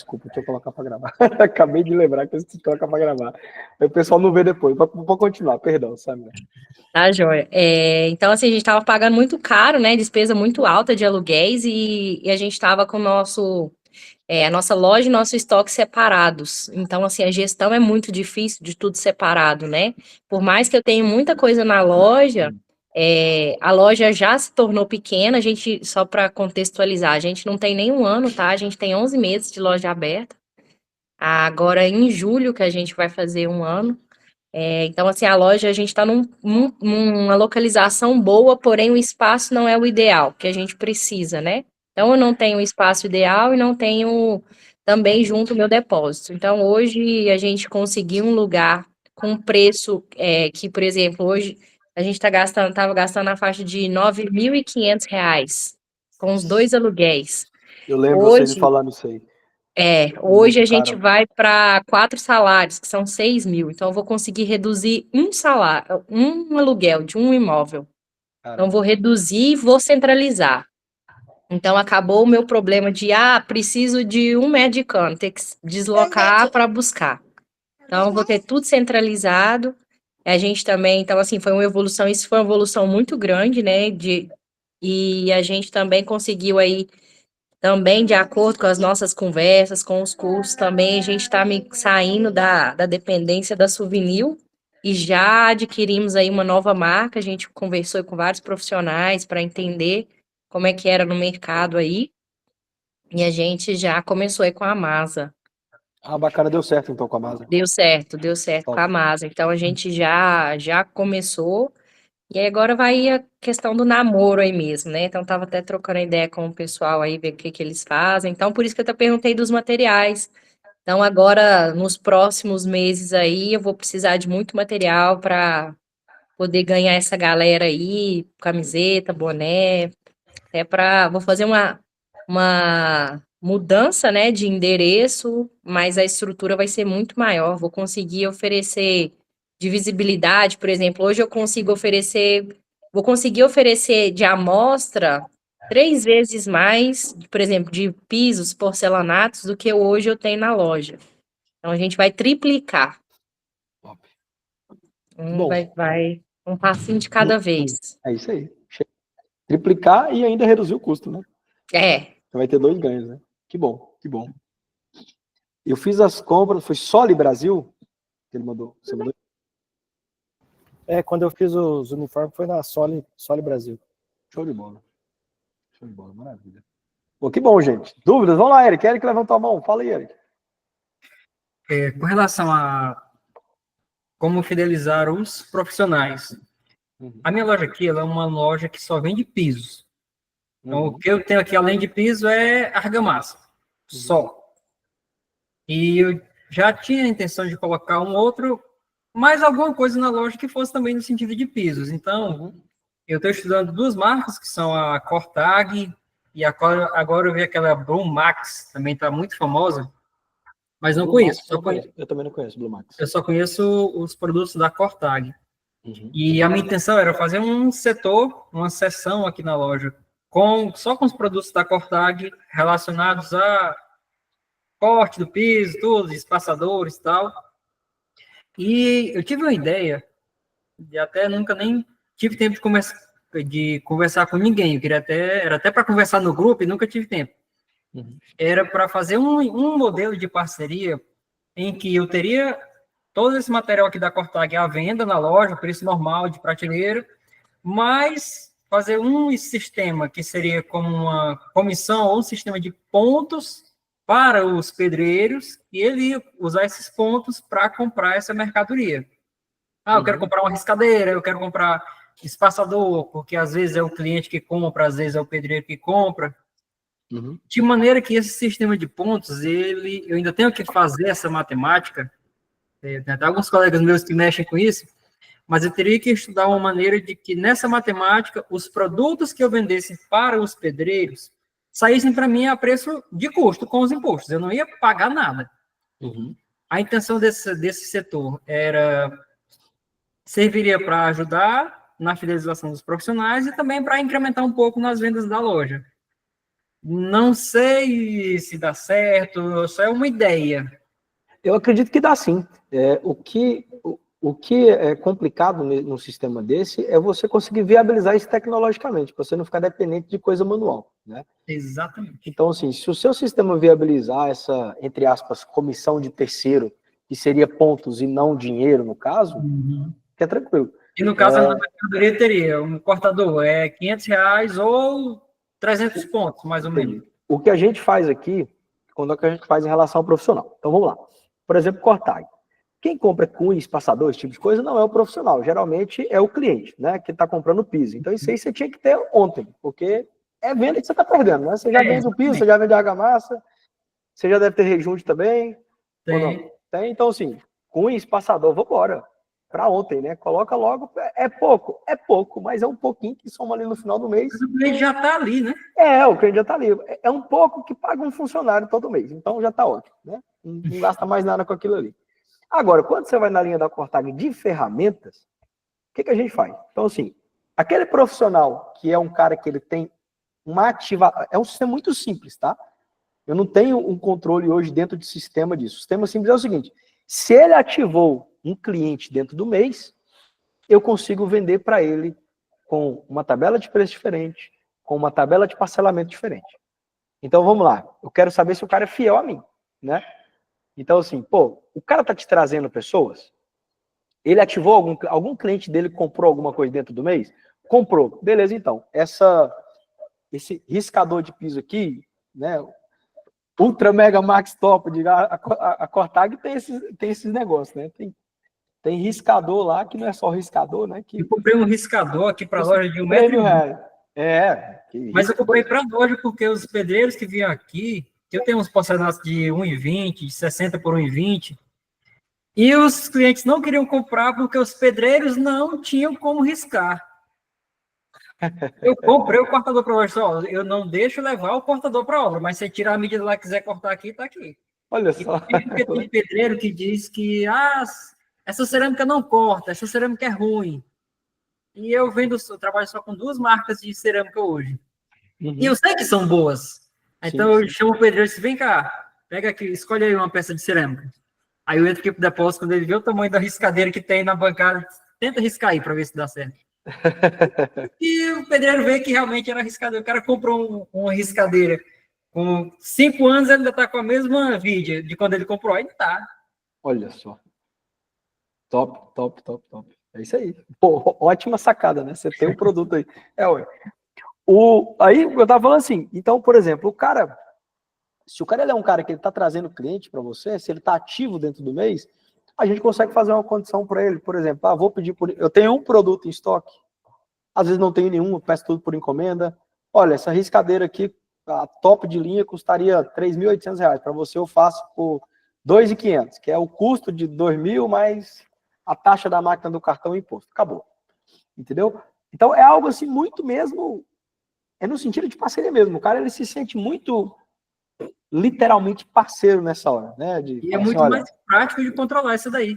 desculpa, deixa eu colocar para gravar. Acabei de lembrar que eu esqueci de colocar para gravar. Aí o pessoal não vê depois. Vou continuar, perdão, Samira. Tá, joia. Então, assim, a gente estava pagando muito caro, né? Despesa muito alta de aluguéis e a gente estava com a nossa loja e nosso estoque separados. Então, assim, a gestão é muito difícil de tudo separado, né? Por mais que eu tenha muita coisa na loja, a loja já se tornou pequena. A gente, só para contextualizar, a gente não tem nem um ano, tá? A gente tem 11 meses de loja aberta. Agora, em julho, que a gente vai fazer um ano. Então, assim, a loja, a gente está numa localização boa, porém o espaço não é o ideal que a gente precisa, né? Então, eu não tenho o espaço ideal e não tenho também junto o meu depósito. Então, hoje a gente conseguiu um lugar com preço que, por exemplo, hoje a gente estava gastando na faixa de R$ 9.500 com os 2 aluguéis. Eu lembro vocês Hoje, falando isso aí. hoje Muito a gente caro. vai para 4 salários, que são 6.000. Então, eu vou conseguir reduzir um salário, um aluguel de um imóvel. Então, vou Caramba. reduzir e vou centralizar. Então, acabou o meu problema de, preciso de um metro de cano, ter que deslocar para buscar. Então, vou ter tudo centralizado. A gente também, então, assim, isso foi uma evolução muito grande, né? E a gente também conseguiu aí também, de acordo com as nossas conversas, com os cursos, também a gente está saindo da dependência da Souvenir e já adquirimos aí uma nova marca. A gente conversou com vários profissionais para entender como é que era no mercado aí, e a gente já começou aí com a Masa. Bacana, deu certo então com a Masa. Deu certo com Top. a Masa. Então a gente já começou. E aí agora vai a questão do namoro aí mesmo, né? Então, tava até trocando ideia com o pessoal aí, ver o que que eles fazem. Então, por isso que eu até perguntei dos materiais. Então, agora, nos próximos meses aí, eu vou precisar de muito material para poder ganhar essa galera aí, camiseta, boné, vou fazer uma mudança, né, de endereço, mas a estrutura vai ser muito maior. Vou conseguir oferecer de visibilidade, por exemplo, hoje vou conseguir oferecer de amostra 3 vezes mais, por exemplo, de pisos, porcelanatos, do que hoje eu tenho na loja. Então, a gente vai triplicar. Top. Bom, Vai um passinho de cada vez. é isso aí. Triplicar e ainda reduzir o custo, né? É. Você vai ter 2 ganhos, né? Que bom, que bom. Eu fiz as compras, foi Soli Brasil que ele mandou. Você mandou? Quando eu fiz os uniformes foi na Soli Brasil. Show de bola. Show de bola, maravilha. Bom, que bom, gente. Dúvidas? Vamos lá, Eric. Eric levantou a mão. Fala aí, Eric. Com relação a como fidelizar os profissionais, a minha loja aqui ela é uma loja que só vende pisos. Então, o que eu tenho aqui, além de piso, é argamassa. Só. E eu já tinha a intenção de colocar mais alguma coisa na loja que fosse também no sentido de pisos. Então, eu estou estudando 2 marcas, que são a Cortag e agora eu vi aquela Blue Max, também está muito famosa, mas não conheço. Eu também não conheço Blue Max. Eu só conheço os produtos da Cortag. E a minha intenção era fazer um setor, uma seção aqui na loja, só com os produtos da Cortag relacionados a corte do piso, tudo, espaçadores e tal. E eu tive uma ideia, e até nunca nem tive tempo de conversar com ninguém. Era até para conversar no grupo e nunca tive tempo. Era para fazer um modelo de parceria em que eu teria todo esse material aqui da Cortag à venda na loja, preço normal de prateleira, mas fazer um sistema que seria como uma comissão ou um sistema de pontos para os pedreiros e ele ia usar esses pontos para comprar essa mercadoria. Eu quero comprar uma riscadeira, eu quero comprar espaçador, porque às vezes é o cliente que compra, às vezes é o pedreiro que compra. De maneira que esse sistema de pontos, eu ainda tenho que fazer essa matemática, tem até alguns colegas meus que mexem com isso, mas eu teria que estudar uma maneira de que nessa matemática, os produtos que eu vendesse para os pedreiros saíssem para mim a preço de custo com os impostos. Eu não ia pagar nada. A intenção desse setor serviria para ajudar na fidelização dos profissionais e também para incrementar um pouco nas vendas da loja. Não sei se dá certo, só é uma ideia. Eu acredito que dá sim. O que é complicado num sistema desse é você conseguir viabilizar isso tecnologicamente, para você não ficar dependente de coisa manual, né? Exatamente. Então, assim, se o seu sistema viabilizar essa, entre aspas, comissão de terceiro, que seria pontos e não dinheiro, no caso, que é tranquilo. E no caso, na mercadoria teria um cortador, R$ 500 ou 300 pontos, mais ou menos. O que a gente faz aqui, quando é que a gente faz em relação ao profissional? Então, vamos lá. Por exemplo, cortagem. Quem compra cunha, espaçador, esse tipo de coisa, não é o profissional. Geralmente é o cliente, né? Que está comprando o piso. Então, isso aí você tinha que ter ontem, porque é venda que você está perdendo, né? Você já vende o piso, você já vende a argamassa, você já deve ter rejunte também. Ou não? Tem, então, assim, cunha, espaçador, vambora. Para ontem, né? Coloca logo. É pouco, mas é um pouquinho que soma ali no final do mês. Mas o cliente já está ali, né? O cliente já está ali. É um pouco que paga um funcionário todo mês. Então já está ótimo, né? Não gasta mais nada com aquilo ali. Agora, quando você vai na linha da cortagem de ferramentas, o que a gente faz? Então, assim, aquele profissional que é um cara que ele tem uma ativa... É um sistema muito simples, tá? Eu não tenho um controle hoje dentro de sistema disso. O sistema simples é o seguinte, se ele ativou um cliente dentro do mês, eu consigo vender para ele com uma tabela de preço diferente, com uma tabela de parcelamento diferente. Então, vamos lá. Eu quero saber se o cara é fiel a mim, né? Então, assim, pô, o cara tá te trazendo pessoas? Ele ativou algum cliente dele que comprou alguma coisa dentro do mês? Comprou. Beleza, então. Esse riscador de piso aqui, né? Ultra Mega Max Top, a Cortag tem esses negócios, né? Tem riscador lá, que não é só riscador, né? Que... Eu comprei um riscador aqui para a loja de R$1,20. Mas eu comprei para a loja porque os pedreiros que vinham aqui, eu tenho uns porcelanatos de 1,20, de 60 por 1,20, e os clientes não queriam comprar porque os pedreiros não tinham como riscar. Eu comprei o cortador para a loja, só, eu não deixo levar o cortador para a obra, mas se você tirar a medida lá e quiser cortar aqui, tá aqui. Olha só. Tem pedreiro que diz que essa cerâmica não corta, essa cerâmica é ruim. E eu trabalho só com 2 marcas de cerâmica hoje. E eu sei que são boas. Então eu chamo o pedreiro e disse, vem cá, pega aqui, escolhe aí uma peça de cerâmica. Aí eu entro aqui pro depósito, quando ele vê o tamanho da riscadeira que tem na bancada, tenta riscar aí para ver se dá certo. E o pedreiro vê que realmente era riscadeira. O cara comprou uma riscadeira com 5 anos, ele ainda tá com a mesma vidia de quando ele comprou, ainda tá. Olha só. Top. É isso aí. Pô, ótima sacada, né? Você tem um produto aí. Aí eu tava falando assim, então, por exemplo, se o cara ele é um cara que ele tá trazendo cliente para você, se ele tá ativo dentro do mês, a gente consegue fazer uma condição para ele, por exemplo, vou pedir eu tenho um produto em estoque, às vezes não tenho nenhum, eu peço tudo por encomenda. Olha, essa riscadeira aqui, a top de linha, custaria R$3.800. Para você eu faço por R$2.500, que é o custo de R$2.000 mais a taxa da máquina do cartão e imposto. Acabou. Entendeu? Então é algo assim muito mesmo, é no sentido de parceria mesmo. O cara ele se sente muito literalmente parceiro nessa hora, né? E é muito mais prático de controlar isso daí.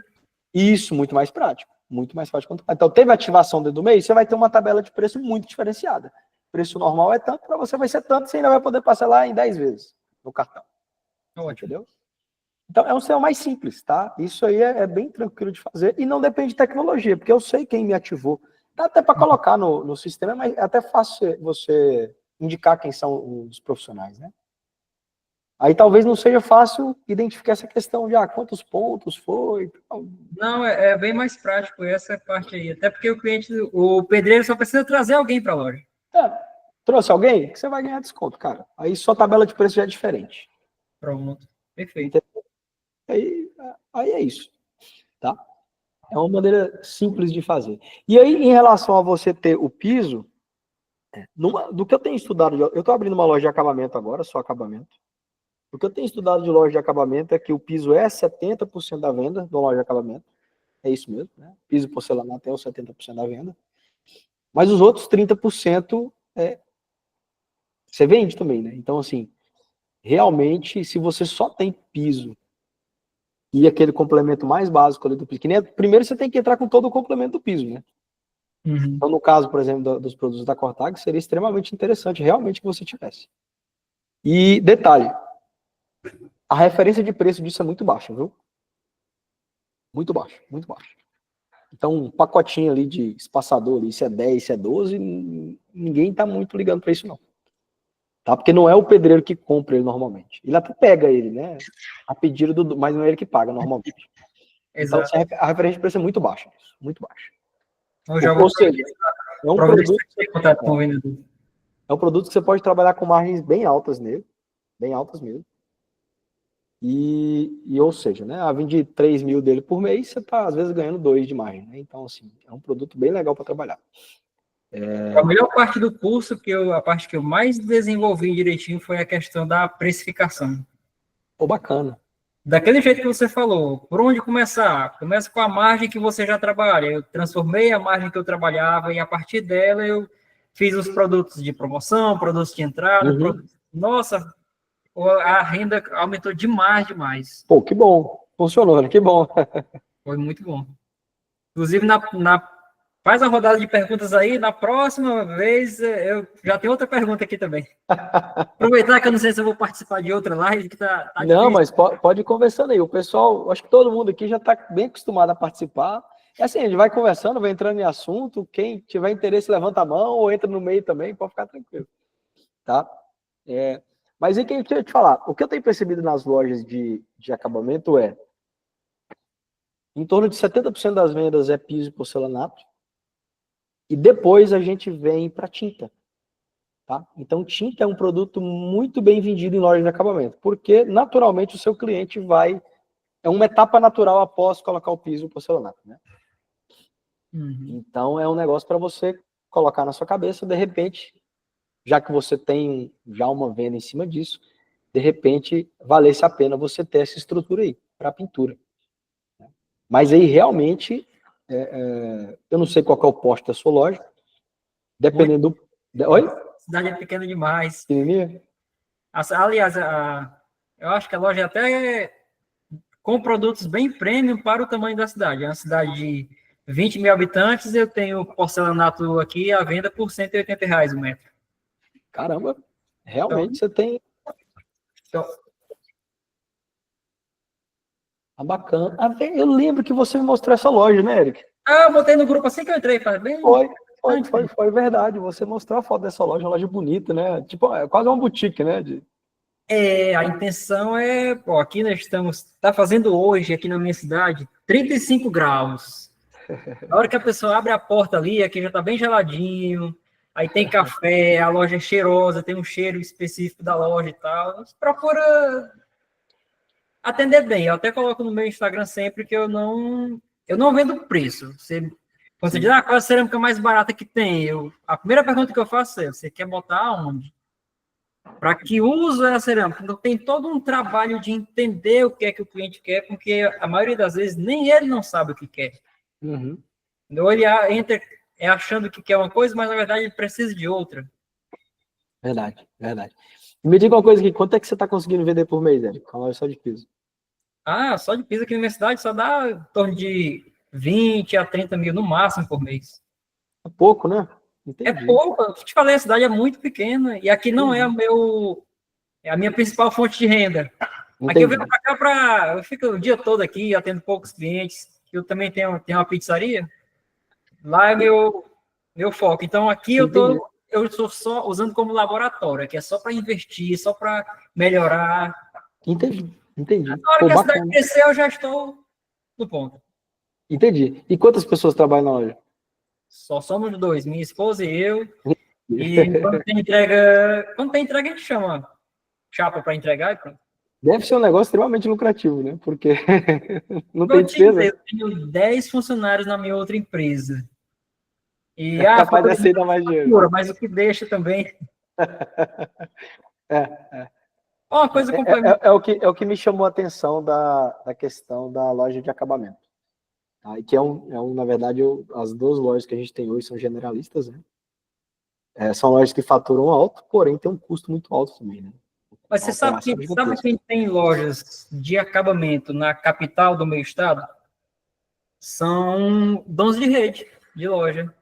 Isso, muito mais prático. Muito mais fácil de controlar. Então, teve ativação dentro do mês, você vai ter uma tabela de preço muito diferenciada. O preço normal é tanto, para você vai ser tanto, você ainda vai poder parcelar em 10 vezes no cartão. Ótimo. Entendeu? Então, é um sistema mais simples, tá? Isso aí é bem tranquilo de fazer e não depende de tecnologia, porque eu sei quem me ativou. Dá até para colocar no sistema, mas é até fácil você indicar quem são os profissionais, né? Aí talvez não seja fácil identificar essa questão de quantos pontos foi. Não, é bem mais prático essa parte aí. Até porque o pedreiro só precisa trazer alguém para a loja. Trouxe alguém? Que você vai ganhar desconto, cara. Aí sua tabela de preço já é diferente. Pronto. Perfeito. Aí é isso. Tá? É uma maneira simples de fazer. E aí, em relação a você ter o piso, do que eu tenho estudado, eu estou abrindo uma loja de acabamento agora, só acabamento. O que eu tenho estudado de loja de acabamento é que o piso é 70% da venda da loja de acabamento. É isso mesmo, né? Piso e porcelanato é os 70% da venda. Mas os outros 30% você vende também, né? Então, assim, realmente, se você só tem piso e aquele complemento mais básico ali do piso, primeiro você tem que entrar com todo o complemento do piso, né? Então, no caso, por exemplo, dos produtos da Cortag, seria extremamente interessante realmente que você tivesse. E detalhe, a referência de preço disso é muito baixa, viu? Muito baixa, muito baixa. Então, um pacotinho ali de espaçador, ali, se é 10, se é 12, ninguém tá muito ligando para isso, não. Tá? Porque não é o pedreiro que compra ele normalmente. Ele até pega ele, né? A pedido mas não é ele que paga normalmente. Então, Exato. a referência de preço é muito baixa. Muito baixa. Eu já vou Ou seja, é um produto, contato com o vendedor. é um produto que você pode trabalhar com margens bem altas nele, bem altas mesmo. Ou seja, né, a 23 mil dele por mês, você está, às vezes, ganhando 2 de margem. Né? Então, assim, é um produto bem legal para trabalhar. A melhor parte do curso, a parte que eu mais desenvolvi direitinho, foi a questão da precificação. Pô, bacana. Daquele jeito que você falou, por onde começar? Começa com a margem que você já trabalha. Eu transformei a margem que eu trabalhava e, a partir dela, eu fiz os produtos de promoção, produtos de entrada. Nossa, a renda aumentou demais. Pô, que bom. Funcionou, né? Que bom. Foi muito bom. Inclusive, faz a rodada de perguntas aí. Na próxima vez, eu já tenho outra pergunta aqui também. Aproveitar que eu não sei se eu vou participar de outra live, que tá não, difícil. mas pode ir conversando aí. O pessoal, acho que todo mundo aqui já está bem acostumado a participar. E assim, a gente vai conversando, vai entrando em assunto. Quem tiver interesse, levanta a mão ou entra no meio também, pode ficar tranquilo. Tá? Mas aí, deixa eu te falar. O que eu tenho percebido nas lojas de acabamento é em torno de 70% das vendas é piso e porcelanato. E depois a gente vem para tinta. Tá? Então, tinta é um produto muito bem vendido em loja de acabamento, porque naturalmente o seu cliente é uma etapa natural após colocar o piso e o porcelanato. Né? Então, é um negócio para você colocar na sua cabeça, de repente, já que você tem já uma venda em cima disso, de repente, valesse a pena você ter essa estrutura aí, para pintura. Mas aí, realmente, eu não sei qual que é o poste da sua loja, dependendo do... Oi? A cidade é pequena demais. Pequenininha? Aliás, eu acho que a loja até com produtos bem premium para o tamanho da cidade. É uma cidade de 20 mil habitantes, eu tenho porcelanato aqui à venda por R$180 o metro. Caramba, realmente você tem... Então, bacana. Eu lembro que você me mostrou essa loja, né, Eric? eu botei no grupo assim que eu entrei, faz bem... Foi verdade. Você mostrou a foto dessa loja, uma loja bonita, né? Tipo, é quase uma boutique, né? A intenção aqui nós está fazendo hoje, aqui na minha cidade, 35 graus. Na hora que a pessoa abre a porta ali, aqui já está bem geladinho, aí tem café, a loja é cheirosa, tem um cheiro específico da loja e tal. A gente procura atender bem. Eu até coloco no meu Instagram sempre que eu não vendo preço. Quando você diz, qual é a cerâmica mais barata que tem? A primeira pergunta que eu faço é, você quer botar onde? Para que uso é a cerâmica? Então, tem todo um trabalho de entender o que é que o cliente quer, porque a maioria das vezes nem ele não sabe o que quer. Então, ele entra achando que quer uma coisa, mas na verdade ele precisa de outra. Verdade. Me diga uma coisa aqui, quanto é que você está conseguindo vender por mês, Eric? Com a loja só de piso? Só de piso aqui na minha cidade só dá em torno de 20 a 30 mil no máximo por mês. É pouco, né? Entendi. É pouco. Eu te falei, a cidade é muito pequena e aqui não é a minha principal fonte de renda. Entendi. Aqui eu venho para cá eu fico o dia todo aqui, atendo poucos clientes. Eu também tenho uma pizzaria. Lá é meu foco. Então aqui eu estou só usando como laboratório, que é só para investir, só para melhorar. Entendi. Na hora que a cidade crescer, eu já estou no ponto. Entendi. E quantas pessoas trabalham na loja? Só somos 2, minha esposa e eu. E quando tem entrega, a gente chama chapa para entregar e pronto. Deve ser um negócio extremamente lucrativo, né? Porque não tem despesa. Eu tenho 10 funcionários na minha outra empresa. E, capaz de aceitar mais dinheiro. Mas o que deixa também... Uma coisa é o que me chamou a atenção da questão da loja de acabamento. Tá? E que na verdade, as duas lojas que a gente tem hoje são generalistas, né? São lojas que faturam alto, porém tem um custo muito alto também, né? Mas você sabe quem tem lojas de acabamento na capital do meu estado? São donos de rede, de loja.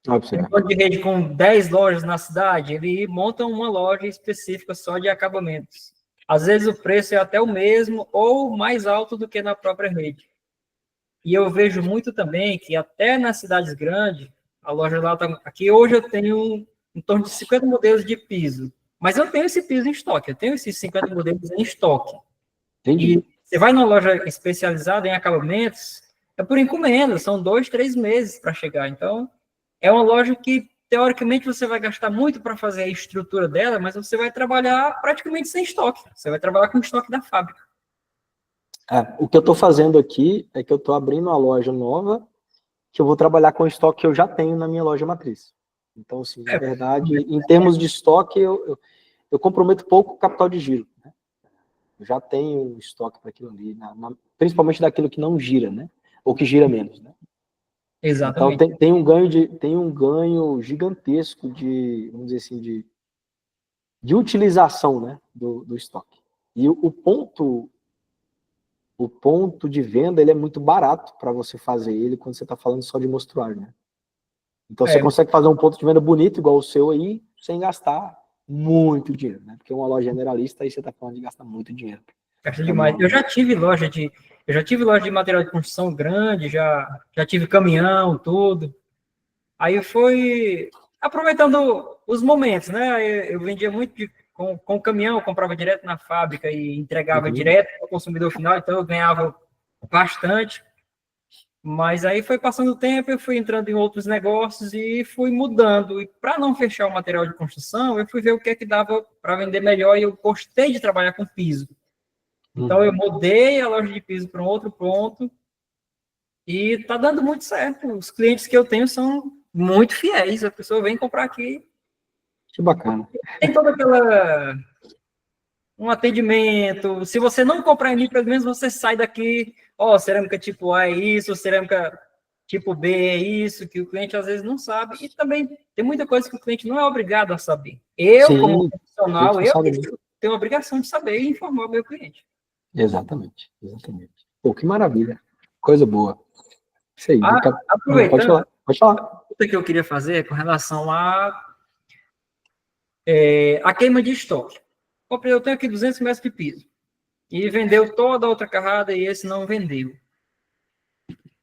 Olha pra você Um ver. dono de rede com 10 lojas na cidade, ele monta uma loja específica só de acabamentos. Às vezes o preço é até o mesmo ou mais alto do que na própria rede. E eu vejo muito também que até nas cidades grandes, a loja lá tá, aqui hoje eu tenho em torno de 50 modelos de piso, mas eu tenho esse piso em estoque, eu tenho esses 50 modelos em estoque. Entendi. E você vai numa loja especializada em acabamentos, é por encomenda, são 2, 3 meses para chegar. Então, é uma loja que, teoricamente, você vai gastar muito para fazer a estrutura dela, mas você vai trabalhar praticamente sem estoque. Você vai trabalhar com o estoque da fábrica. O que eu estou fazendo aqui é que eu estou abrindo uma loja nova que eu vou trabalhar com o estoque que eu já tenho na minha loja matriz. Então, assim, na verdade, em termos de estoque, eu comprometo pouco o capital de giro, né? Eu já tenho estoque para aquilo ali, principalmente daquilo que não gira, né? Ou que gira menos, né? Exatamente. Então, tem um ganho gigantesco de, vamos dizer assim, de utilização, né, do estoque. E o ponto de venda, ele é muito barato para você fazer ele quando você está falando só de mostruário, né? Então, você consegue fazer um ponto de venda bonito, igual o seu aí, sem gastar muito dinheiro, né? Porque uma loja generalista, aí você está falando de gastar muito dinheiro. Gasta demais. Eu já tive loja de material de construção grande, já tive caminhão, tudo. Aí foi aproveitando os momentos, né? Eu vendia muito com caminhão, eu comprava direto na fábrica e entregava direto para o consumidor final, então eu ganhava bastante. Mas aí foi passando o tempo, eu fui entrando em outros negócios e fui mudando. E para não fechar o material de construção, eu fui ver o que é que dava para vender melhor e eu gostei de trabalhar com piso. Então eu mudei a loja de piso para um outro ponto e está dando muito certo. Os clientes que eu tenho são muito fiéis. A pessoa vem comprar aqui. Que bacana. Tem toda aquela um atendimento. Se você não comprar em mim, pelo menos você sai daqui. Ó, cerâmica tipo A é isso, cerâmica tipo B é isso, que o cliente às vezes não sabe. E também tem muita coisa que o cliente não é obrigado a saber. Eu, como profissional, tenho a obrigação de saber e informar o meu cliente. Exatamente. Pô, que maravilha. Coisa boa. Isso aí. Aproveitando, pode falar. O que eu queria fazer é com relação a queima de estoque. Eu tenho aqui 200 metros de piso. E vendeu toda a outra carrada e esse não vendeu.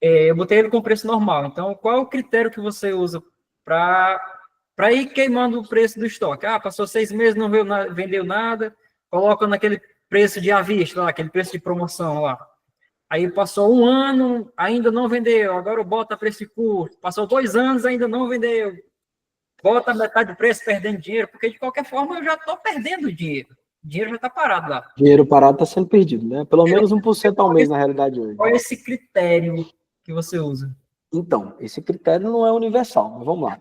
Eu botei ele com preço normal. Então, qual é o critério que você usa para ir queimando o preço do estoque? Passou 6 meses, não vendeu nada, coloca naquele preço de à vista, lá, aquele preço de promoção lá. Aí passou 1 ano, ainda não vendeu, agora bota preço de custo. Passou 2 anos, ainda não vendeu. Bota metade do preço, perdendo dinheiro, porque de qualquer forma eu já estou perdendo dinheiro. O dinheiro já está parado lá. Dinheiro parado está sendo perdido, né? Pelo menos 1% ao mês, na realidade, hoje. Qual é esse critério que você usa? Então, esse critério não é universal, mas vamos lá.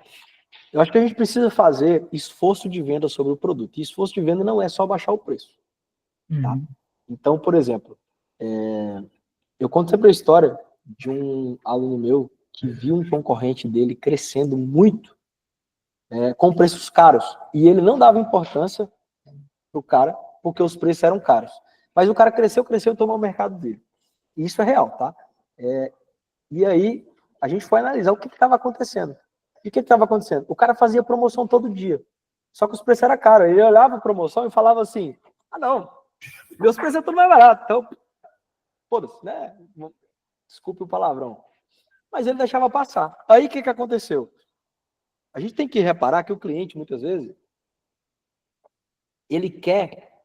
Eu acho que a gente precisa fazer esforço de venda sobre o produto. E esforço de venda não é só baixar o preço. Tá? Então, por exemplo, eu conto sempre a história de um aluno meu que viu um concorrente dele crescendo muito com preços caros. E ele não dava importância pro cara, porque os preços eram caros. Mas o cara cresceu e tomou o mercado dele. E isso é real, tá? E aí, a gente foi analisar o que estava acontecendo. E o que estava acontecendo? O cara fazia promoção todo dia. Só que os preços eram caros. Ele olhava a promoção e falava assim, não, meus preços é tudo mais barato. Então, foda-se, né? Desculpe o palavrão. Mas ele deixava passar. Aí, o que aconteceu? A gente tem que reparar que o cliente, muitas vezes, ele quer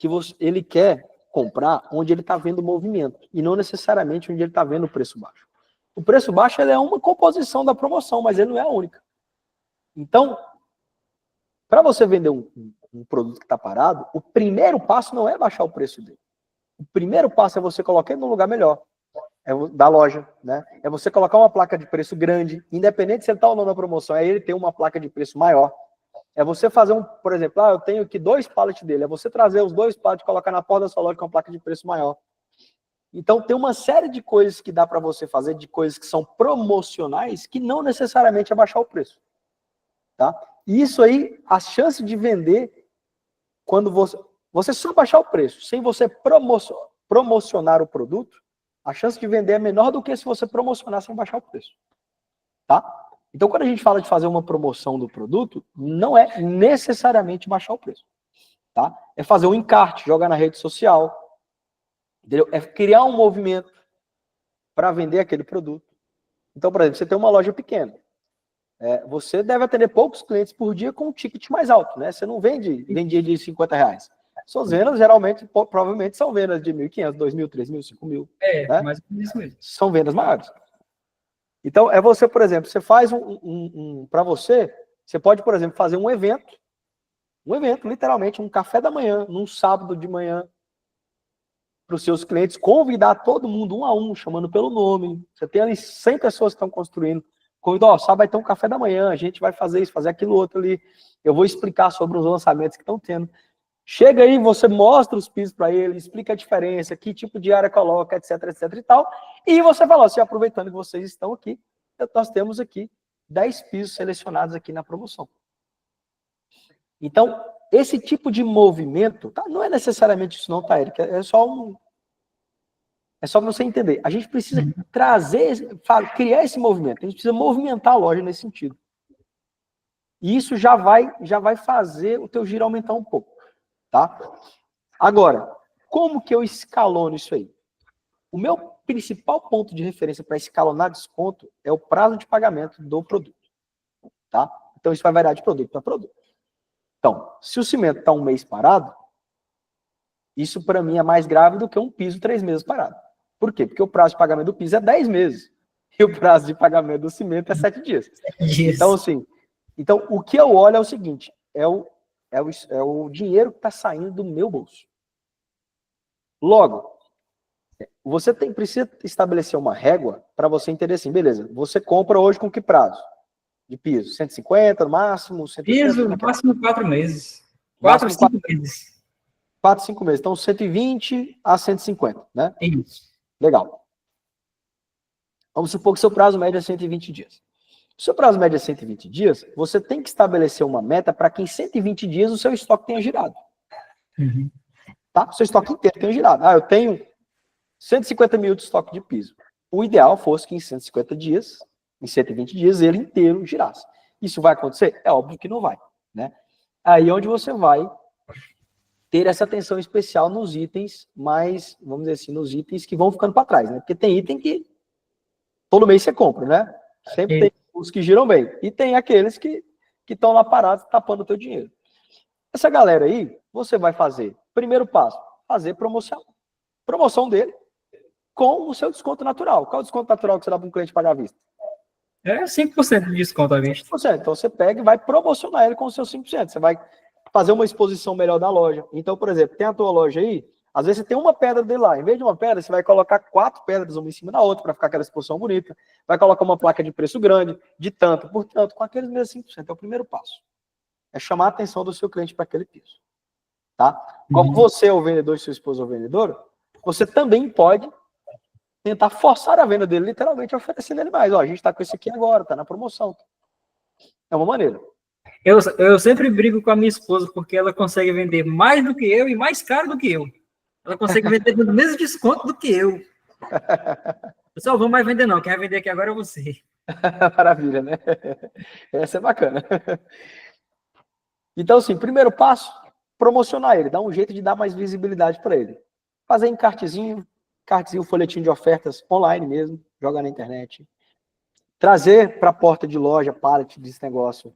comprar onde ele está vendo movimento e não necessariamente onde ele está vendo o preço baixo. O preço baixo ele é uma composição da promoção, mas ele não é a única. Então, para você vender um produto que está parado, o primeiro passo não é baixar o preço dele. O primeiro passo é você colocar ele num lugar melhor, da loja, né? É você colocar uma placa de preço grande, independente se ele está ou não na promoção, é ele ter uma placa de preço maior. É você fazer por exemplo, eu tenho aqui 2 pallets dele, é você trazer os 2 pallets e colocar na porta da sua loja com uma placa de preço maior. Então, tem uma série de coisas que dá para você fazer, de coisas que são promocionais, que não necessariamente é baixar o preço. Tá? E isso aí, a chance de vender, quando você só baixar o preço, sem você promocionar o produto, a chance de vender é menor do que se você promocionar sem baixar o preço. Tá? Então, quando a gente fala de fazer uma promoção do produto, não é necessariamente baixar o preço, tá? É fazer um encarte, jogar na rede social, entendeu? É criar um movimento para vender aquele produto. Então, por exemplo, você tem uma loja pequena. Você deve atender poucos clientes por dia com um ticket mais alto, né? Você não vendia de R$50. Suas vendas, geralmente, provavelmente, são vendas de 1.500, 2.000, 3.000, 5.000. Né? Mais ou menos isso mesmo. São vendas maiores. Então, você, por exemplo, você faz para você pode, por exemplo, fazer um evento, literalmente, um café da manhã, num sábado de manhã, para os seus clientes, convidar todo mundo um a um, chamando pelo nome. Você tem ali 100 pessoas que estão construindo. Convidou, sábado vai ter um café da manhã, a gente vai fazer isso, fazer aquilo outro ali. Eu vou explicar sobre os lançamentos que estão tendo. Chega aí, você mostra os pisos para ele, explica a diferença, que tipo de área coloca, etc, etc e tal. E você fala assim, aproveitando que vocês estão aqui, nós temos aqui 10 pisos selecionados aqui na promoção. Então, esse tipo de movimento, tá? Não é necessariamente isso não, tá, Eric? É só para você entender. A gente precisa criar esse movimento. A gente precisa movimentar a loja nesse sentido. E isso já vai fazer o teu giro aumentar um pouco. Tá? Agora, como que eu escalono isso aí? O meu principal ponto de referência para escalonar desconto é o prazo de pagamento do produto. Tá? Então, isso vai variar de produto para produto. Então, se o cimento está um mês parado, isso para mim é mais grave do que um piso 3 meses parado. Por quê? Porque o prazo de pagamento do piso é 10 meses. E o prazo de pagamento do cimento é 7 dias. Então, assim, o que eu olho é o seguinte, é o dinheiro que está saindo do meu bolso. Logo, você precisa estabelecer uma régua para você entender assim, beleza, você compra hoje com que prazo? De piso? 150 no máximo? 150, Piso, no máximo 4 meses. 4 a 5 meses. 4, 5 meses. Então, 120 a 150, né? É isso. Legal. Vamos supor que seu prazo médio é 120 dias. Se o seu prazo médio é 120 dias, você tem que estabelecer uma meta para que em 120 dias o seu estoque tenha girado. Uhum. Tá? O seu estoque inteiro tenha girado. Eu tenho 150 mil de estoque de piso. O ideal fosse que em 150 dias, em 120 dias, ele inteiro girasse. Isso vai acontecer? É óbvio que não vai. Né? Aí é onde você vai ter essa atenção especial nos itens mais, vamos dizer assim, nos itens que vão ficando para trás. Né? Porque tem item que todo mês você compra, né? Sempre tem os que giram bem. E tem aqueles que estão lá parados, tapando o teu dinheiro. Essa galera aí, você vai fazer, primeiro passo, fazer promoção. Promoção dele com o seu desconto natural. Qual é o desconto natural que você dá para um cliente pagar à vista? É 5% de desconto à vista. 5%. Então você pega e vai promocionar ele com o seu 5%. Você vai fazer uma exposição melhor da loja. Então, por exemplo, tem a tua loja aí, às vezes você tem uma pedra dele lá. Em vez de uma pedra, você vai colocar 4 pedras uma em cima da outra para ficar aquela exposição bonita. Vai colocar uma placa de preço grande, de tanto por tanto, com aqueles mesmos 5%. É o primeiro passo. É chamar a atenção do seu cliente para aquele piso. Tá? Como você é o vendedor e sua esposa é o vendedor, você também pode tentar forçar a venda dele, literalmente oferecendo ele mais. Ó, a gente está com esse aqui agora, está na promoção. É uma maneira. Eu sempre brigo com a minha esposa, porque ela consegue vender mais do que eu e mais caro do que eu. Ela consegue vender no mesmo desconto do que eu. Pessoal, vamos mais vender não. Quem vai vender aqui agora é você. Maravilha, né? Essa é bacana. Então, assim, primeiro passo, promocionar ele. Dar um jeito de dar mais visibilidade para ele. Fazer encartezinho, folhetim de ofertas online mesmo. Jogar na internet. Trazer para a porta de loja, pallet desse negócio.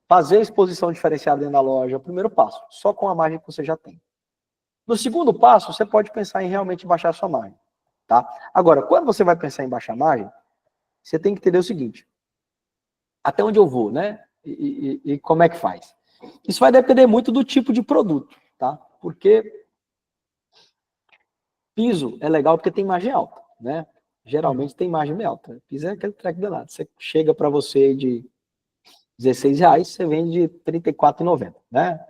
Fazer exposição diferenciada dentro da loja. Primeiro passo. Só com a margem que você já tem. No segundo passo, você pode pensar em realmente baixar a sua margem. Tá? Agora, quando você vai pensar em baixar a margem, você tem que entender o seguinte. Até onde eu vou, né? E como é que faz? Isso vai depender muito do tipo de produto, tá? Porque piso é legal porque tem margem alta, né? Geralmente tem margem bem alta. Piso é aquele treco danado. Você chega para você de R$16, você vende de R$34,90, né?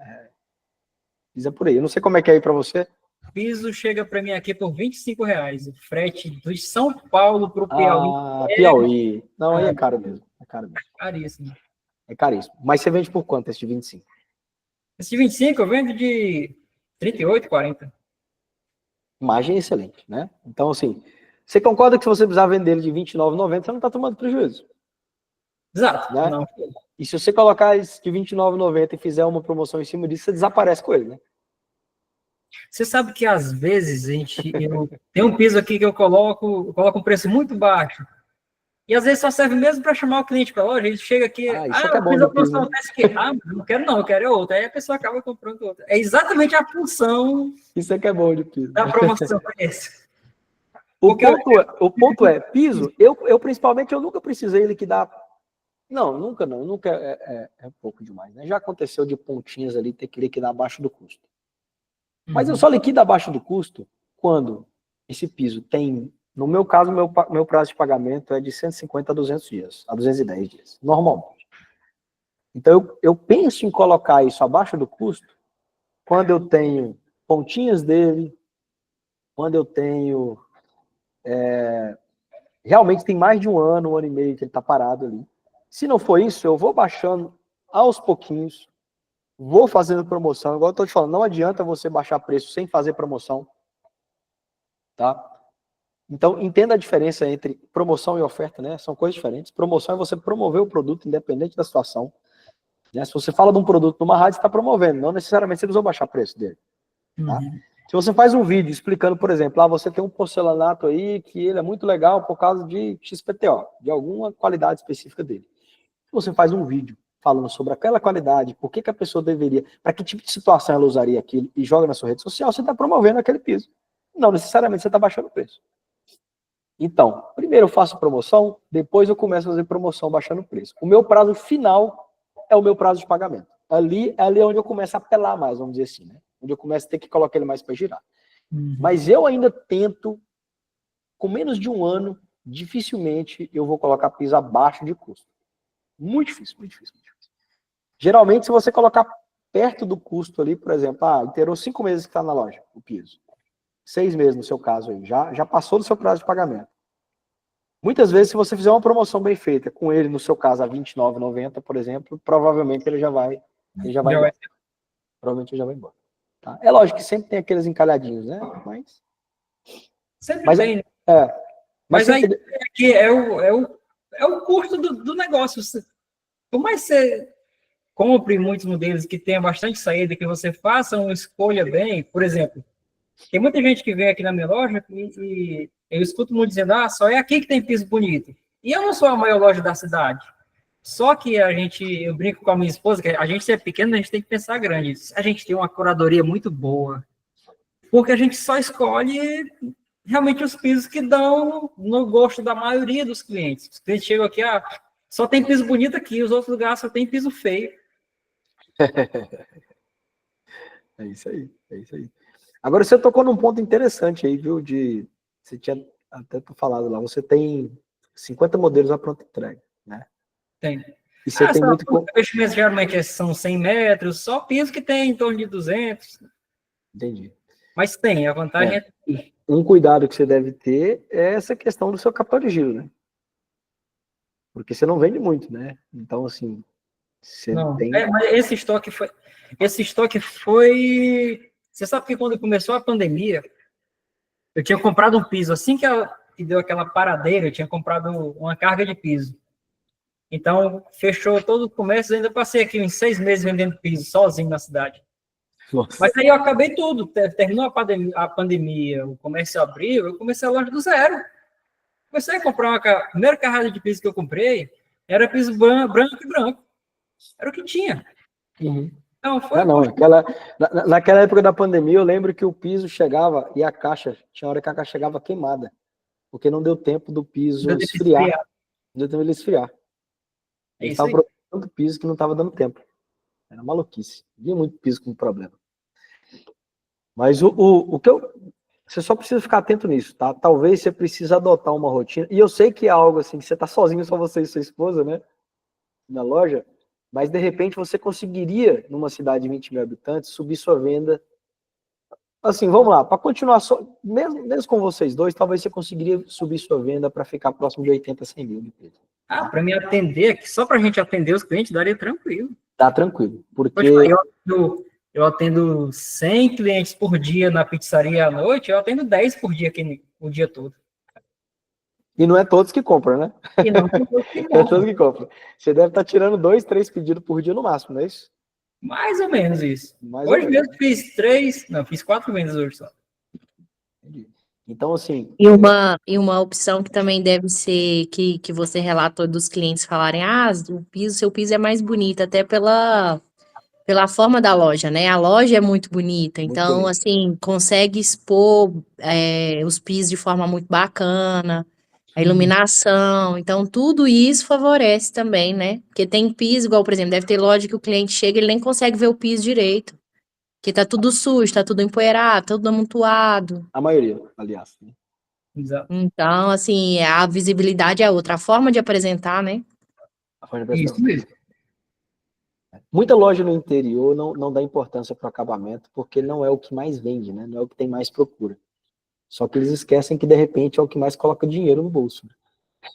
Piso é por aí. Eu não sei como é que é aí para você. Piso chega para mim aqui por R$25. O frete do São Paulo para o Piauí. Piauí. Não, aí é caro mesmo. É caro mesmo. Caríssimo. É caríssimo. Mas você vende por quanto esse de 25? Esse de 25 eu vendo de 38, 40. Margem excelente, né? Então, assim, você concorda que se você precisar vender ele de R$29,90, você não está tomando prejuízo? Exato. Né? Não. E se você colocar esse de R$29,90 e fizer uma promoção em cima disso, você desaparece com ele, né? Você sabe que às vezes eu tenho um piso aqui que eu coloco um preço muito baixo. E às vezes só serve mesmo para chamar o cliente para a loja. Ele chega aqui, Isso é que é eu bom fiz de a promoção piso, né? dessa aqui. Mas não quero não, eu quero outra. Aí a pessoa acaba comprando outra. É exatamente a função Isso é que é bom de piso. da promoção. Esse. O ponto é, piso, eu principalmente, eu nunca precisei liquidar. Não, nunca é pouco demais, né? Já aconteceu de pontinhas ali ter que liquidar abaixo do custo. Mas eu só liquido abaixo do custo quando esse piso tem, no meu caso, meu prazo de pagamento é de 150 a 200 dias, a 210 dias, normalmente. Então eu penso em colocar isso abaixo do custo quando eu tenho pontinhas dele, quando eu tenho realmente tem mais de um ano e meio que ele está parado ali. Se não for isso, eu vou baixando aos pouquinhos, vou fazendo promoção. Igual eu estou te falando, não adianta você baixar preço sem fazer promoção. Tá? Então, entenda a diferença entre promoção e oferta, né? São coisas diferentes. Promoção é você promover o produto independente da situação. Né? Se você fala de um produto numa rádio, você está promovendo. Não necessariamente você precisa baixar o preço dele. Tá? Se você faz um vídeo explicando, por exemplo, você tem um porcelanato aí que ele é muito legal por causa de XPTO, de alguma qualidade específica dele. Se você faz um vídeo falando sobre aquela qualidade, por que a pessoa deveria, para que tipo de situação ela usaria aquilo e joga na sua rede social, você está promovendo aquele piso. Não necessariamente você está baixando o preço. Então, primeiro eu faço promoção, depois eu começo a fazer promoção baixando o preço. O meu prazo final é o meu prazo de pagamento. Ali é onde eu começo a apelar mais, vamos dizer assim, né? Onde eu começo a ter que colocar ele mais para girar. Mas eu ainda tento, com menos de um ano, dificilmente eu vou colocar piso abaixo de custo. Muito difícil, muito difícil, muito difícil. Geralmente, se você colocar perto do custo ali, por exemplo, inteirou 5 meses que está na loja, o piso. 6 meses no seu caso aí, já passou do seu prazo de pagamento. Muitas vezes, se você fizer uma promoção bem feita com ele, no seu caso, a R$29,90, por exemplo, provavelmente ele já vai embora. Provavelmente ele já vai embora. Tá? É lógico que sempre tem aqueles encalhadinhos, né? Sempre tem, né? Mas a ideia aqui é o custo do negócio. Por mais que você compre muitos modelos que tenha bastante saída, que você faça uma escolha bem, por exemplo, tem muita gente que vem aqui na minha loja e eu escuto muito dizendo, só é aqui que tem piso bonito. E eu não sou a maior loja da cidade. Só que eu brinco com a minha esposa, que a gente é pequeno, a gente tem que pensar grande. A gente tem uma curadoria muito boa, porque a gente só escolhe realmente os pisos que dão no gosto da maioria dos clientes. Os clientes chegam aqui, só tem piso bonito aqui, os outros lugares só tem piso feio. É isso aí, é isso aí. Agora você tocou num ponto interessante aí, viu? Você tinha até falado lá, você tem 50 modelos à pronta entrega, né? Tem. E você tem muito... Investimentos geralmente são 100 metros, só piso que tem em torno de 200. Entendi. Mas tem, a vantagem é... Um cuidado que você deve ter é essa questão do seu capital de giro, né? Porque você não vende muito, né? Então, assim, você tem... Mas esse estoque foi... Você sabe que quando começou a pandemia, eu tinha comprado um piso, assim que deu aquela paradeira, eu tinha comprado uma carga de piso. Então, fechou todo o comércio, ainda passei aqui uns 6 meses vendendo piso, sozinho na cidade. Nossa. Mas aí eu acabei tudo, terminou a pandemia, o comércio abriu, eu comecei a loja do zero. Comecei a comprar a primeira carrada de piso que eu comprei, era piso branco e branco. Era o que tinha. Então, foi naquela época da pandemia, eu lembro que o piso chegava e a caixa, tinha hora que a caixa chegava queimada, porque não deu tempo do piso esfriar. Não deu tempo de esfriar. Eles estavam produzindo tanto piso que não estava dando tempo. Era maluquice. Havia muito piso com problema. Mas o que você só precisa ficar atento nisso, tá? Talvez você precise adotar uma rotina. E eu sei que é algo assim, que você está sozinho, só você e sua esposa, né? Na loja. Mas, de repente, você conseguiria, numa cidade de 20 mil habitantes, subir sua venda. Assim, vamos lá. Para continuar, mesmo com vocês dois, talvez você conseguiria subir sua venda para ficar próximo de 80, 100 mil de peso. Para me atender aqui, só para a gente atender os clientes, daria tranquilo. Tá tranquilo, porque... Eu atendo 100 clientes por dia na pizzaria à noite, eu atendo 10 por dia aqui o dia todo. E não é todos que compram, né? E não tem coisa que Não é todos compra. que compram. Você deve estar tirando 2, 3 pedidos por dia no máximo, não é isso? Mais ou menos isso. Mais ou Hoje menos. mesmo fiz 4 vendas hoje só. Entendi. Então, assim, E uma opção que também deve ser que você relatou dos clientes falarem, seu piso é mais bonito, até pela forma da loja, né? A loja é muito bonita, muito então, bonito. assim, consegue expor os pisos de forma muito bacana, a iluminação, então tudo isso favorece também, né? Porque tem piso, igual, por exemplo, deve ter loja que o cliente chega e ele nem consegue ver o piso direito, porque tá tudo sujo, tá tudo empoeirado, tudo amontoado. A maioria, aliás. Né? Exato. Então, assim, a visibilidade é outra, a forma de apresentar, né? A forma de Isso pressão. mesmo. Muita loja no interior não dá importância para o acabamento, porque não é o que mais vende, né? Não é o que tem mais procura. Só que eles esquecem que, de repente, é o que mais coloca dinheiro no bolso.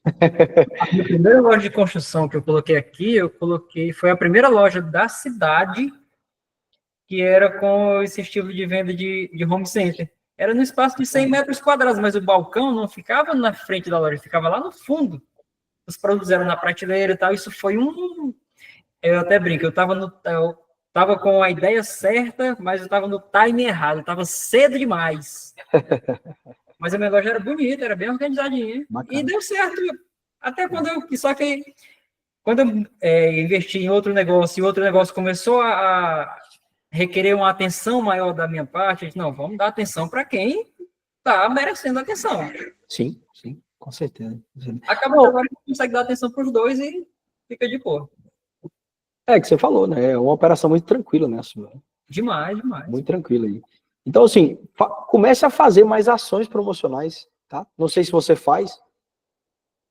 A minha primeira loja de construção que eu coloquei aqui, foi a primeira loja da cidade que era com esse estilo de venda de home center. Era no espaço de 100 metros quadrados, mas o balcão não ficava na frente da loja, ficava lá no fundo. Os produtos eram na prateleira e tal. Isso foi eu até brinco, eu tava com a ideia certa, mas eu tava no time errado, eu tava cedo demais. Mas a minha loja era bonita, era bem organizadinha. Bacana. E deu certo. Até só que quando eu investi em outro negócio, e outro negócio começou a requerer uma atenção maior da minha parte, eu disse, não, vamos dar atenção para quem está merecendo atenção. Sim, com certeza. Acabou agora que consegue dar atenção para os dois e fica de boa. É que você falou, né? É uma operação muito tranquila, né, sua? Demais. Muito tranquila aí. Então, assim, comece a fazer mais ações promocionais, tá? Não sei se você faz,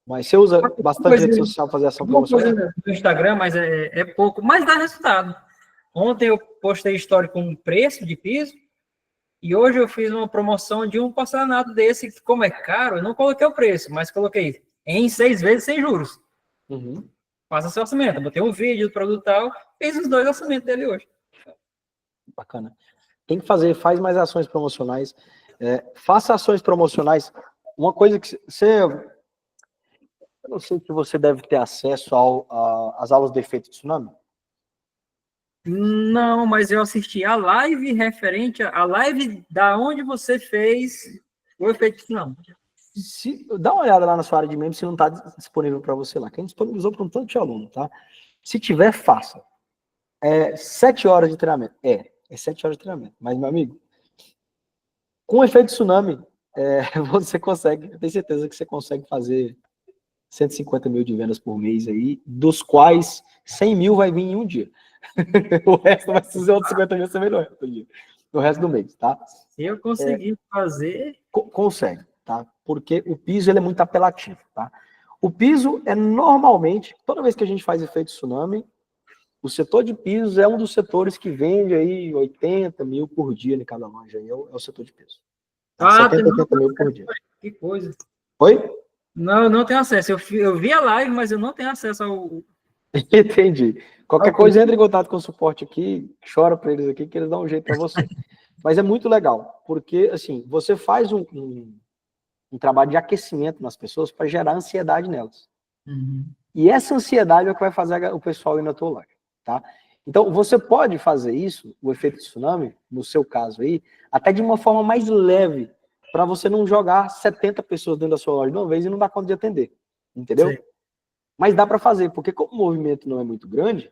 mas você usa bastante rede social para fazer ação Uma promocional? coisa no Instagram, mas é pouco, mas dá resultado. Ontem eu postei história com um preço de piso, e hoje eu fiz uma promoção de um porcelanato desse, que como é caro, eu não coloquei o preço, mas coloquei em 6 vezes sem juros. Uhum. Faça seu orçamento. Botei um vídeo do produto tal, fiz os 2 orçamentos dele hoje. Bacana. Tem que fazer, faz mais ações promocionais. Faça ações promocionais. Uma coisa que você... Eu não sei se você deve ter acesso às aulas de efeito tsunami. Não, mas eu assisti a live referente à live da onde você fez o efeito não. Dá uma olhada lá na sua área de membros se não está disponível para você lá. Quem disponibilizou para um tanto de aluno, tá? Se tiver, faça. 7 horas de treinamento. É 7 horas de treinamento. Mas, meu amigo, com o efeito tsunami, você consegue, eu tenho certeza que você consegue fazer 150 mil de vendas por mês aí, dos quais 100 mil vai vir em um dia. O resto vai ser outros 50 mil você melhor no resto do mês, tá? Se eu conseguir fazer... Consegue, tá? Porque o piso ele é muito apelativo, tá? O piso é normalmente, toda vez que a gente faz efeito tsunami, o setor de pisos é um dos setores que vende aí 80 mil por dia em cada loja, aí é o setor de piso. Tá? 70, 80 mil por dia. Que coisa. Oi? Não, eu não tenho acesso. Eu vi a live, mas eu não tenho acesso ao... Entendi. Qualquer coisa, entre em contato com o suporte aqui, chora para eles aqui, que eles dão um jeito para você. Mas é muito legal, porque, assim, você faz um trabalho de aquecimento nas pessoas para gerar ansiedade nelas. Uhum. E essa ansiedade é o que vai fazer o pessoal ir na tua loja, tá? Então, você pode fazer isso, o efeito tsunami, no seu caso aí, até de uma forma mais leve, para você não jogar 70 pessoas dentro da sua loja de uma vez e não dar conta de atender, entendeu? Sim. Mas dá para fazer, porque como o movimento não é muito grande,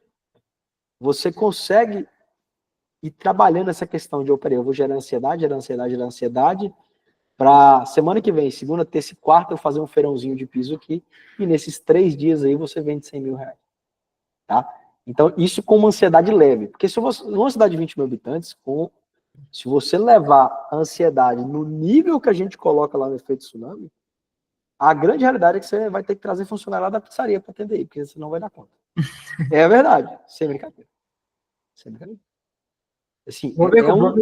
você consegue ir trabalhando essa questão de, eu vou gerar ansiedade, para semana que vem, segunda, terça e quarta, eu fazer um feirãozinho de piso aqui, e nesses 3 dias aí você vende 100 mil reais, tá? Então, isso com uma ansiedade leve, porque se você, numa cidade de 20 mil habitantes, se você levar a ansiedade no nível que a gente coloca lá no efeito tsunami, a grande realidade é que você vai ter que trazer funcionário lá da pizzaria para atender aí, porque você não vai dar conta. É verdade, sem brincadeira. Sem brincadeira. Assim,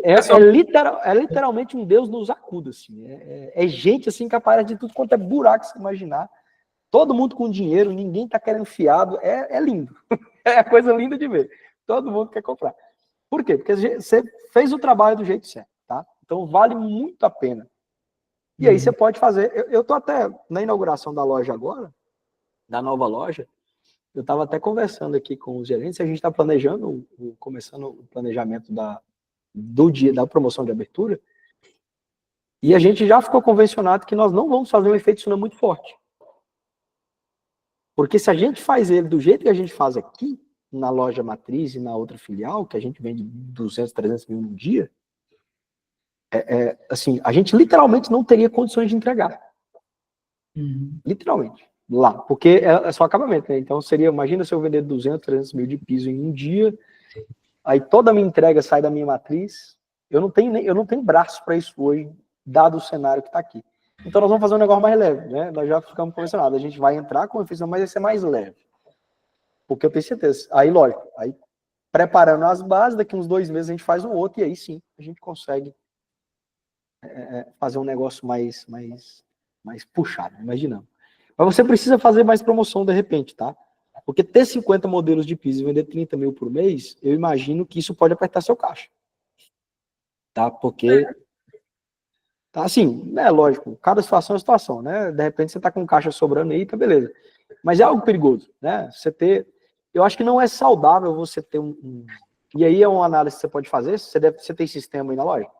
é literalmente um Deus nos acuda, assim. É gente assim que aparece de tudo quanto é buraco que você imaginar. Todo mundo com dinheiro, ninguém tá querendo fiado. É lindo. É coisa linda de ver. Todo mundo quer comprar. Por quê? Porque você fez o trabalho do jeito certo, tá? Então vale muito a pena E aí você pode fazer. Eu tô até na inauguração da loja agora, da nova loja, eu estava até conversando aqui com os gerentes, a gente está planejando, começando o planejamento do dia da promoção de abertura, e a gente já ficou convencionado que nós não vamos fazer um efeito tsunami muito forte. Porque se a gente faz ele do jeito que a gente faz aqui, na loja matriz e na outra filial, que a gente vende 200, 300 mil no dia, assim, a gente literalmente não teria condições de entregar. Literalmente. Lá. Porque é só acabamento, né? Então seria, imagina se eu vender 200, 300 mil de piso em um dia, aí toda a minha entrega sai da minha matriz, eu não tenho braço para isso hoje, dado o cenário que está aqui. Então nós vamos fazer um negócio mais leve, né? Nós já ficamos convencionados, a gente vai entrar com a efeito, mas vai ser mais leve. Porque eu tenho certeza. Aí, lógico, aí preparando as bases, daqui uns 2 meses a gente faz um outro, e aí sim, a gente consegue fazer um negócio mais puxado, imaginando. Mas você precisa fazer mais promoção de repente, tá? Porque ter 50 modelos de piso e vender 30 mil por mês, eu imagino que isso pode apertar seu caixa. Tá? Porque, tá assim, né, lógico, cada situação é situação, né? De repente você tá com caixa sobrando aí, tá beleza. Mas é algo perigoso, né? Eu acho que não é saudável você ter E aí é uma análise que você pode fazer, você tem sistema aí na loja?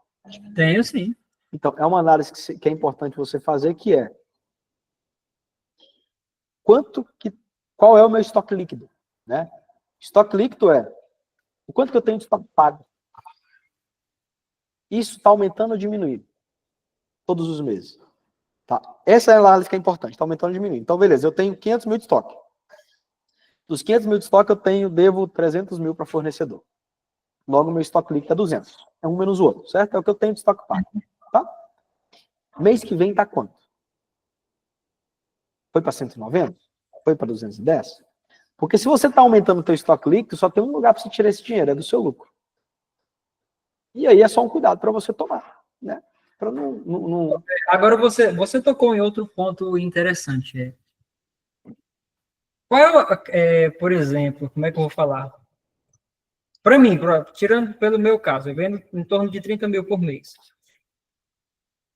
Tenho, sim. Então, é uma análise que é importante você fazer, que é qual é o meu estoque líquido, né? Estoque líquido é o quanto que eu tenho de estoque pago. Isso está aumentando ou diminuindo todos os meses. Tá? Essa é a análise que é importante, está aumentando ou diminuindo. Então, beleza, eu tenho 500 mil de estoque. Dos 500 mil de estoque, eu devo 300 mil para fornecedor. Logo, meu estoque líquido é 200. É um menos o outro, certo? É o que eu tenho de estoque pago. Tá? Mês que vem está quanto? Foi para 190? Foi para 210? Porque se você está aumentando o teu estoque líquido, só tem um lugar para você tirar esse dinheiro, é do seu lucro. E aí é só um cuidado para você tomar, né? Para não... Agora você tocou em outro ponto interessante. Qual por exemplo, como é que eu vou falar? Para mim, tirando pelo meu caso, eu vendo em torno de 30 mil por mês.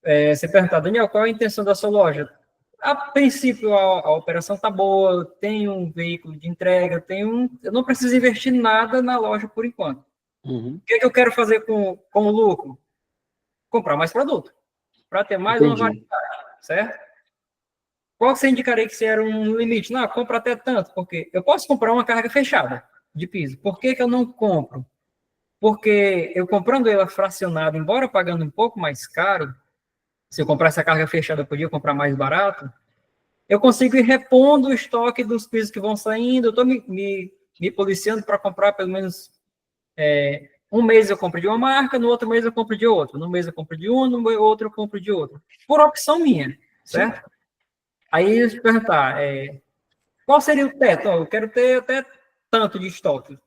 Você perguntar, Daniel, qual é a intenção da sua loja? A princípio, a operação está boa, tem um veículo de entrega, eu não preciso investir nada na loja por enquanto. Uhum. O que eu quero fazer com o lucro? Comprar mais produto, para ter mais uma variedade, certo? Qual você indicaria que era um limite? Não, compra até tanto, porque eu posso comprar uma carga fechada de piso. Por que eu não compro? Porque eu comprando ela fracionada, embora pagando um pouco mais caro, se eu comprasse a carga fechada, eu podia comprar mais barato, eu consigo ir repondo o estoque dos pisos que vão saindo, eu estou me policiando para comprar pelo menos um mês eu compro de uma marca, no outro mês eu compro de outra, no mês eu compro de uma, no outro eu compro de outra. Por opção minha, certo? Sim. Aí eu te perguntar, qual seria o teto? Eu quero ter até tanto de estoque.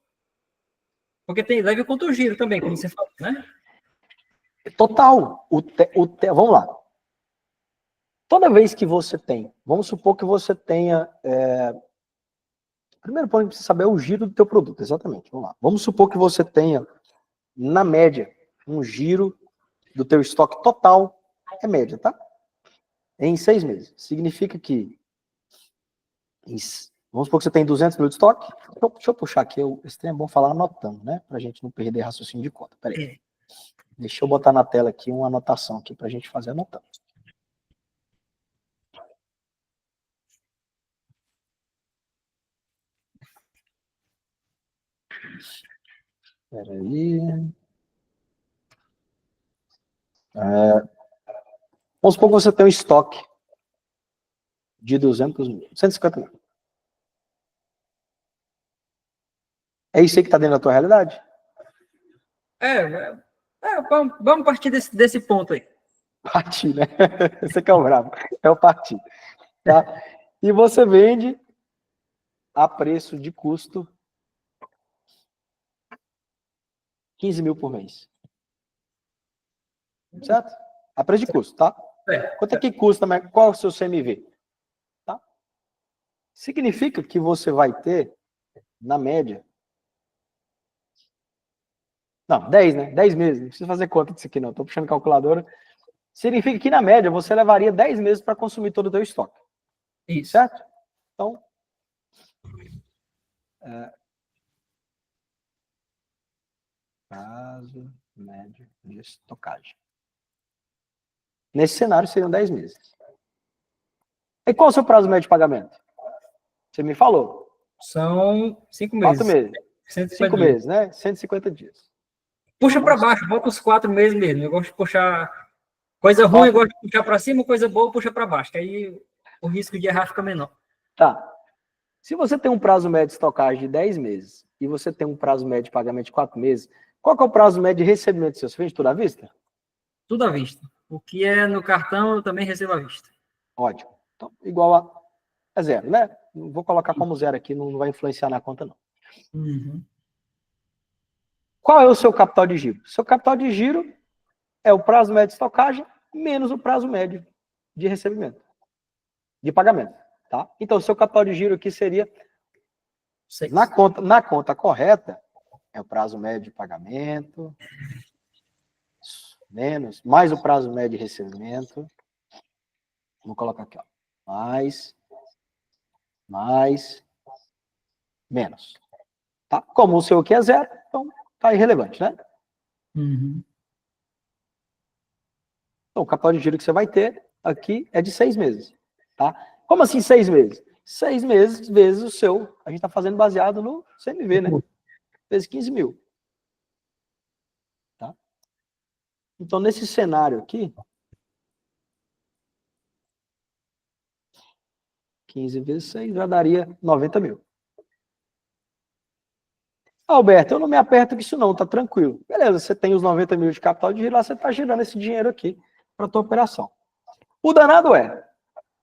Porque leva em conta o giro também, como você falou, né? Total. Vamos lá. Toda vez que você vamos supor que você tenha... Primeiro ponto que precisa saber é o giro do teu produto, exatamente. Vamos lá. Vamos supor que você tenha, na média, um giro do teu estoque total, é média, tá? Em 6 meses. Significa que... Vamos supor que você tem 200 mil de estoque. Deixa eu puxar aqui, esse trem é bom falar anotando, né? Pra gente não perder raciocínio de conta. Peraí. Deixa eu botar na tela aqui uma anotação aqui pra gente fazer anotando. Peraí. Vamos supor que você tem um estoque de 200 mil, 150 mil. É isso aí que está dentro da tua realidade? Vamos partir desse ponto aí. Partir, né? Você que é o bravo. É o partir. Tá? E você vende a preço de custo 15 mil por mês. Certo? A preço de custo, tá? Quanto é que custa, mas qual é o seu CMV? Tá? Significa que você vai ter, na média... Não, 10, né? 10 meses. Não precisa fazer conta disso aqui, não. Estou puxando calculadora. significa que, na média, você levaria 10 meses para consumir todo o teu estoque. Isso. Certo? Então, prazo médio de estocagem. Nesse cenário, seriam 10 meses. E qual é o seu prazo médio de pagamento? Você me falou. São 5 meses. 4 meses. 150 5 dias. meses, né? 150 dias. Puxa para baixo, bota os 4 meses mesmo. Eu gosto de puxar coisa ruim, eu gosto de puxar para cima, coisa boa, puxa para baixo. Que aí o risco de errar fica menor. Tá. Se você tem um prazo médio de estocagem de 10 meses e você tem um prazo médio de pagamento de 4 meses, qual que é o prazo médio de recebimento seu? Você vende tudo à vista? Tudo à vista. O que é no cartão, eu também recebo à vista. Ótimo. Então, igual a... É zero, né? Não vou colocar como zero aqui, não vai influenciar na conta, não. Uhum. Qual é o seu capital de giro? Seu capital de giro é o prazo médio de estocagem menos o prazo médio de recebimento, de pagamento, tá? Então, o seu capital de giro aqui seria, na conta correta, é o prazo médio de pagamento, menos, mais o prazo médio de recebimento. Vou colocar aqui, ó. Mais, menos. Tá? Como o seu aqui é zero, então tá irrelevante, né? Uhum. Então, o capital de giro que você vai ter aqui é de 6 meses, tá? Como assim 6 meses? 6 meses vezes o seu, a gente está fazendo baseado no CMV, né? Vezes 15 mil. Tá? Então, nesse cenário aqui, 15 vezes 6 já daria 90 mil. Alberto, eu não me aperto com isso não, tá tranquilo. Beleza, você tem os 90 mil de capital de giro, lá você está girando esse dinheiro aqui para a tua operação. O danado é,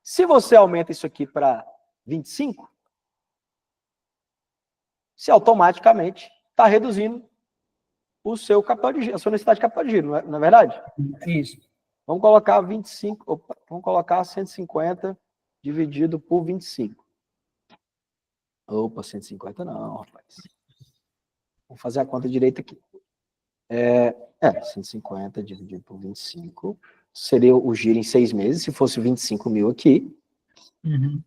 se você aumenta isso aqui para 25, você automaticamente está reduzindo o seu capital de giro, a sua necessidade de capital de giro, não é verdade? Isso. Vamos colocar 25, vamos colocar 150 dividido por 25. Opa, 150 não, rapaz. Vamos fazer a conta direita aqui. 150 dividido por 25 seria o giro em 6 meses, se fosse 25 mil aqui. Uhum.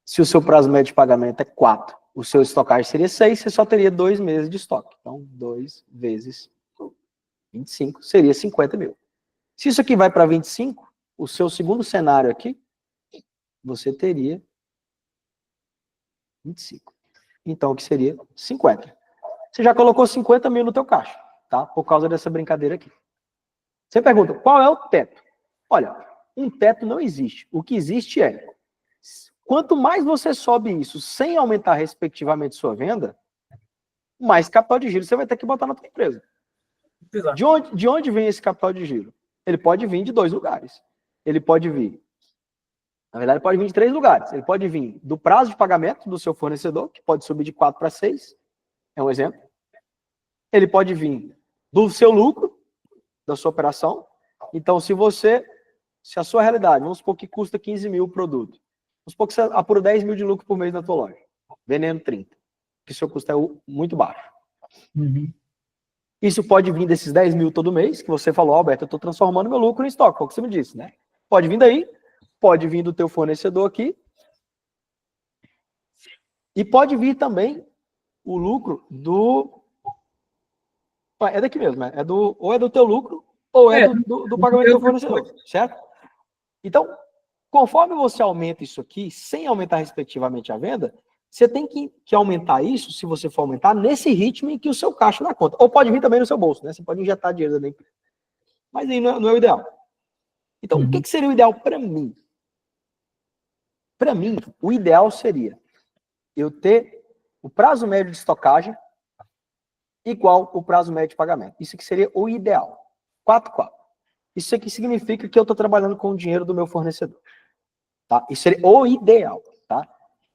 Se o seu prazo médio de pagamento é 4, o seu estocagem seria 6, você só teria 2 meses de estoque. Então, 2 vezes 25 seria 50 mil. Se isso aqui vai para 25, o seu segundo cenário aqui, você teria 25. Então, o que seria 50. Você já colocou 50 mil no teu caixa, tá? Por causa dessa brincadeira aqui. Você pergunta, qual é o teto? Olha, um teto não existe. O que existe é, quanto mais você sobe isso sem aumentar respectivamente sua venda, mais capital de giro você vai ter que botar na tua empresa. De onde vem esse capital de giro? Ele pode vir de 2 lugares. Ele pode vir, na verdade, ele pode vir de 3 lugares. Ele pode vir do prazo de pagamento do seu fornecedor, que pode subir de 4 para 6, é um exemplo. Ele pode vir do seu lucro, da sua operação. Então, se a sua realidade, vamos supor que custa 15 mil o produto, vamos supor que você apura 10 mil de lucro por mês na tua loja, vendendo 30, que o seu custo é muito baixo. Uhum. Isso pode vir desses 10 mil todo mês, que você falou, Alberto, eu estou transformando meu lucro em estoque, é o que você me disse, né? Pode vir daí, pode vir do teu fornecedor aqui, e pode vir também o lucro do... É daqui mesmo, né? Ou é do teu lucro, ou é do pagamento do teu fornecedor, certo? Então, conforme você aumenta isso aqui, sem aumentar respectivamente a venda, você tem que aumentar isso, se você for aumentar, nesse ritmo em que o seu caixa dá conta. Ou pode vir também no seu bolso, né? Você pode injetar dinheiro da empresa. Mas aí não é o ideal. Então, o que seria o ideal para mim? Para mim, o ideal seria eu ter o prazo médio de estocagem igual o prazo médio de pagamento. Isso que seria o ideal. 4-4. Isso aqui significa que eu estou trabalhando com o dinheiro do meu fornecedor. Tá? Isso seria o ideal. Tá?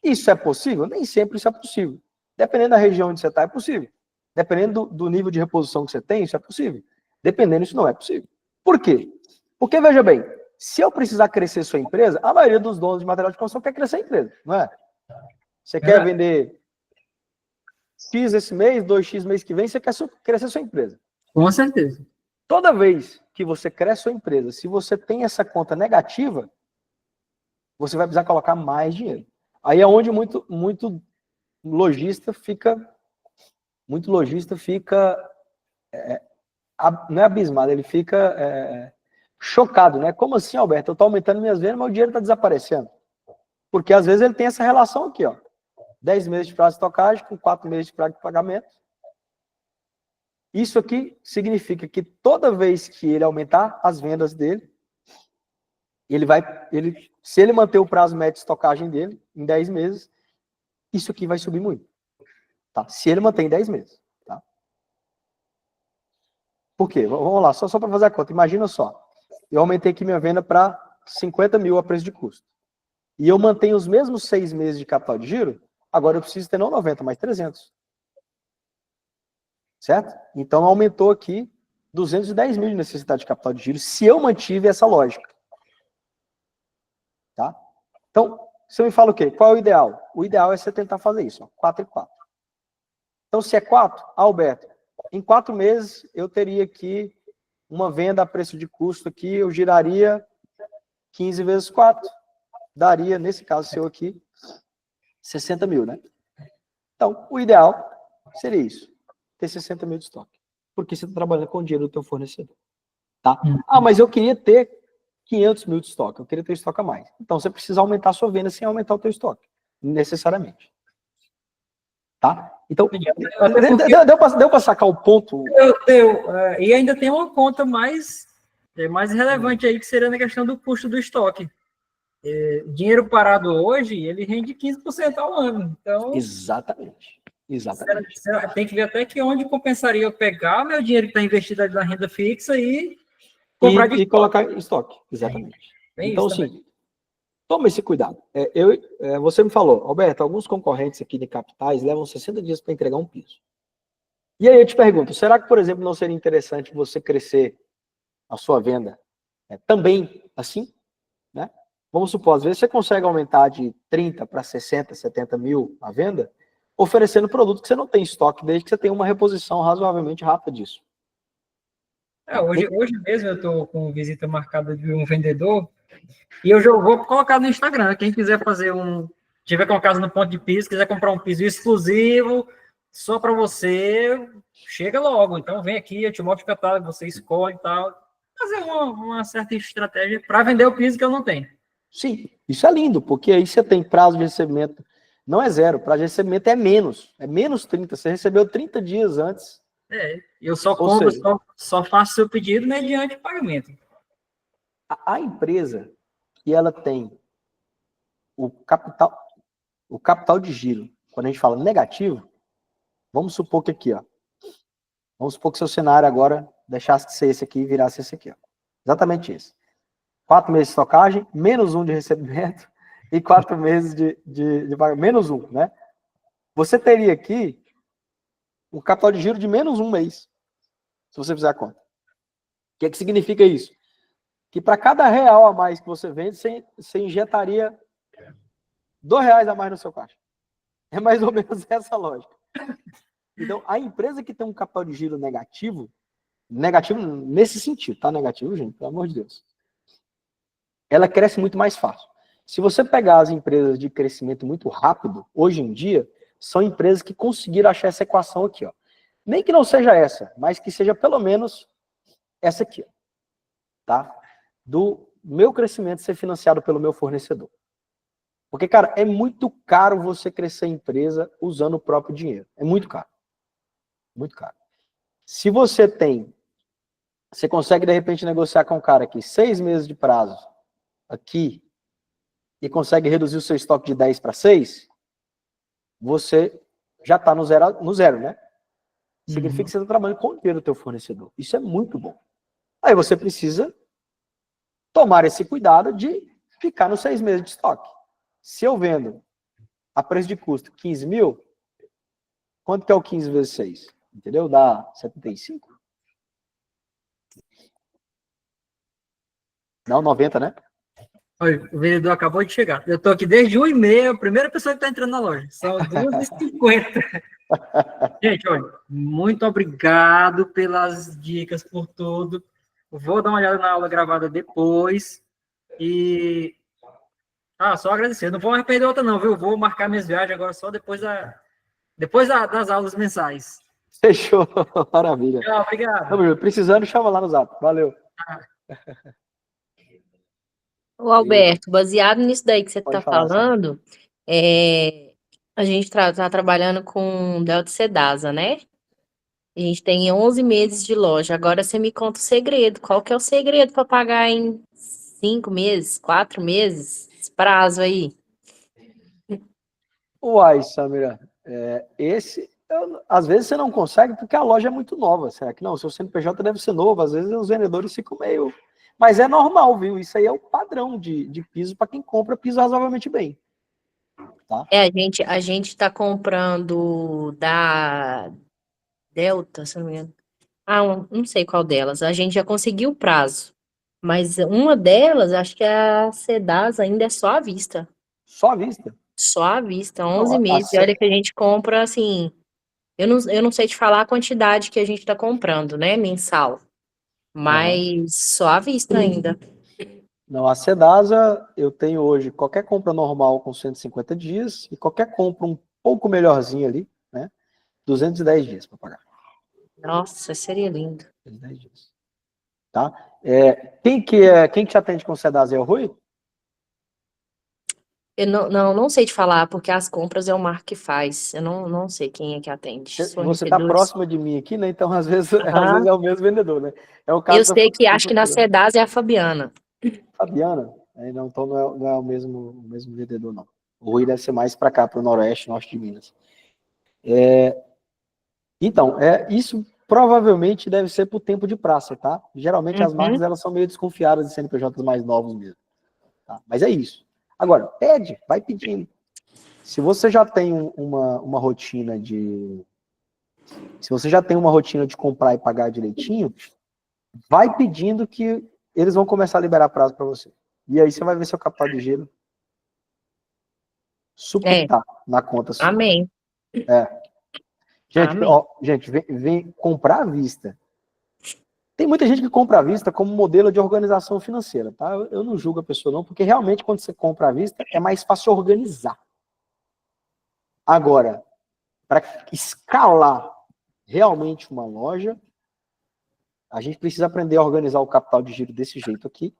Isso é possível? Nem sempre isso é possível. Dependendo da região onde você está, é possível. Dependendo do nível de reposição que você tem, isso é possível. Dependendo, isso não é possível. Por quê? Porque, veja bem, se eu precisar crescer sua empresa, a maioria dos donos de material de construção quer crescer a empresa, não é? Você quer vender X esse mês, 2X mês que vem, você quer crescer sua empresa. Com certeza. toda vez que você cresce sua empresa, se você tem essa conta negativa, você vai precisar colocar mais dinheiro. Aí é onde muito lojista fica não é abismado, ele fica chocado, né? Como assim, Alberto? Eu estou aumentando minhas vendas, mas o dinheiro está desaparecendo. Porque às vezes ele tem essa relação aqui, ó. 10 meses de prazo de estocagem com 4 meses de prazo de pagamento. Isso aqui significa que toda vez que ele aumentar as vendas dele, se ele manter o prazo médio de estocagem dele em 10 meses, isso aqui vai subir muito. Tá? Se ele mantém 10 meses. Tá? Por quê? Vamos lá, só para fazer a conta. Imagina só. Eu aumentei aqui minha venda para 50 mil a preço de custo. E eu mantenho os mesmos 6 meses de capital de giro, agora eu preciso ter não 90, mas 300. Certo? Então aumentou aqui 210 mil de necessidade de capital de giro, se eu mantive essa lógica. Tá? Então, você me fala o quê? Qual é o ideal? O ideal é você tentar fazer isso, ó, 4 e 4. Então, se é 4, Alberto, em 4 meses eu teria aqui uma venda a preço de custo aqui, eu giraria 15 vezes 4, daria, nesse caso seu aqui, 60 mil, né? Então, o ideal seria isso, ter 60 mil de estoque, porque você está trabalhando com o dinheiro do teu fornecedor. Tá? Ah, mas eu queria ter 500 mil de estoque, eu queria ter estoque a mais. Então, você precisa aumentar a sua venda sem aumentar o teu estoque, necessariamente. Tá? Então, deu para sacar o ponto? E ainda tem uma conta mais relevante aí, que seria na questão do custo do estoque. Dinheiro parado hoje, ele rende 15% ao ano. Então, exatamente. Tem que ver até que onde compensaria eu pegar meu dinheiro que está investido ali na renda fixa e comprar e colocar em estoque. Exatamente. Então, assim, toma esse cuidado. Você me falou, Alberto, alguns concorrentes aqui de capitais levam 60 dias para entregar um piso. E aí eu te pergunto, será que, por exemplo, não seria interessante você crescer a sua venda também assim? Né? Vamos supor, às vezes você consegue aumentar de 30 para 60, 70 mil a venda, oferecendo produto que você não tem estoque, desde que você tenha uma reposição razoavelmente rápida disso. Hoje mesmo eu estou com visita marcada de um vendedor e eu já vou colocar no Instagram. Quem quiser tiver com a casa no ponto de piso, quiser comprar um piso exclusivo só para você, chega logo. Então vem aqui, eu te mostro o catálogo, você escolhe e tal. Fazer uma certa estratégia para vender o piso que eu não tenho. Sim, isso é lindo, porque aí você tem prazo de recebimento, não é 0, prazo de recebimento é menos 30, você recebeu 30 dias antes. Eu só compro, só faço seu pedido mediante pagamento. A empresa que ela tem o capital de giro, quando a gente fala negativo, vamos supor que aqui, ó, vamos supor que seu cenário agora deixasse de ser esse aqui e virasse esse aqui, ó. Exatamente esse. 4 meses de estocagem, menos 1 de recebimento e 4 meses de pagamento, menos 1, né? Você teria aqui um capital de giro de menos 1 mês, se você fizer a conta. O que significa isso? Que para cada real a mais que você vende, você injetaria R$2 a mais no seu caixa. É mais ou menos essa lógica. Então, a empresa que tem um capital de giro negativo nesse sentido, tá negativo, gente, pelo amor de Deus, ela cresce muito mais fácil. Se você pegar as empresas de crescimento muito rápido, hoje em dia, são empresas que conseguiram achar essa equação aqui, ó. Nem que não seja essa, mas que seja pelo menos essa aqui, ó. Tá? Do meu crescimento ser financiado pelo meu fornecedor. Porque, cara, é muito caro você crescer a empresa usando o próprio dinheiro. É muito caro. Muito caro. Se você consegue, de repente, negociar com um cara aqui 6 meses de prazo aqui e consegue reduzir o seu estoque de 10 para 6, você já está no zero, né? Significa que você está trabalhando com o dinheiro do teu fornecedor. Isso é muito bom. Aí você precisa tomar esse cuidado de ficar nos 6 meses de estoque. Se eu vendo a preço de custo 15 mil, quanto que é o 15 vezes 6? Entendeu? Dá 75? Não, 90, né? Olha, o vendedor acabou de chegar. Eu estou aqui desde 1h30, a primeira pessoa que está entrando na loja. São 2h50. Gente, olha, muito obrigado pelas dicas, por tudo. Vou dar uma olhada na aula gravada depois. E. Só agradecer. Não vou mais perder outra, não, viu? Vou marcar minhas viagens agora só das aulas mensais. Fechou. Maravilha. Tchau, obrigado. Tamo junto. Precisando, chama lá no Zap. Valeu. Ô, Alberto, baseado nisso daí que você Pode está falar, Sara. falando, a gente tá trabalhando com Delta Sedasa, né? A gente tem 11 meses de loja. Agora você me conta o segredo. Qual que é o segredo para pagar em 5 meses, 4 meses? Esse prazo aí. Uai, Samira, às vezes você não consegue porque a loja é muito nova. Será que não? Seu CNPJ deve ser novo, às vezes os vendedores ficam meio. Mas é normal, viu? Isso aí é o padrão de piso para quem compra piso razoavelmente bem. Tá? A gente está comprando da Delta, se não me engano. Não sei qual delas. A gente já conseguiu o prazo. Mas uma delas, acho que a Sedasa ainda é só à vista. Só à vista. Só à vista, 11 Não, meses. E olha que a gente compra, assim, eu não sei te falar a quantidade que a gente está comprando, né, mensal. Mas só à vista ainda. Não, a Sedasa, eu tenho hoje qualquer compra normal com 150 dias e qualquer compra um pouco melhorzinho ali, né? 210 dias para pagar. Nossa, seria lindo. 210 dias. Tá? Quem que te atende com Sedasa é o Rui? Eu não sei te falar, porque as compras é o Marco que faz. Eu não sei quem é que atende. Os Você está fornecedores. próxima de mim aqui, né? Então, às vezes Aham. é o mesmo vendedor, né? É o Eu caso sei que acho que na Sedasa é a Fabiana. Fabiana. Não, então não é o mesmo vendedor, não. O Rui deve ser mais para cá, para o Noroeste, Norte de Minas. Então, isso provavelmente deve ser por tempo de praça, tá? Geralmente as marcas elas são meio desconfiadas de CNPJs mais novos mesmo. Tá? Mas é isso. Agora, pede, vai pedindo. Se você já tem uma rotina de. Se você já tem uma rotina de comprar e pagar direitinho, vai pedindo que eles vão começar a liberar prazo para você. E aí você vai ver seu capital de giro supitar na conta sua. Amém. Gente, Amém. ó, gente, vem comprar à vista. Tem muita gente que compra à vista como modelo de organização financeira, tá? Eu não julgo a pessoa não, porque realmente quando você compra à vista é mais fácil organizar. Agora, para escalar realmente uma loja, a gente precisa aprender a organizar o capital de giro desse jeito aqui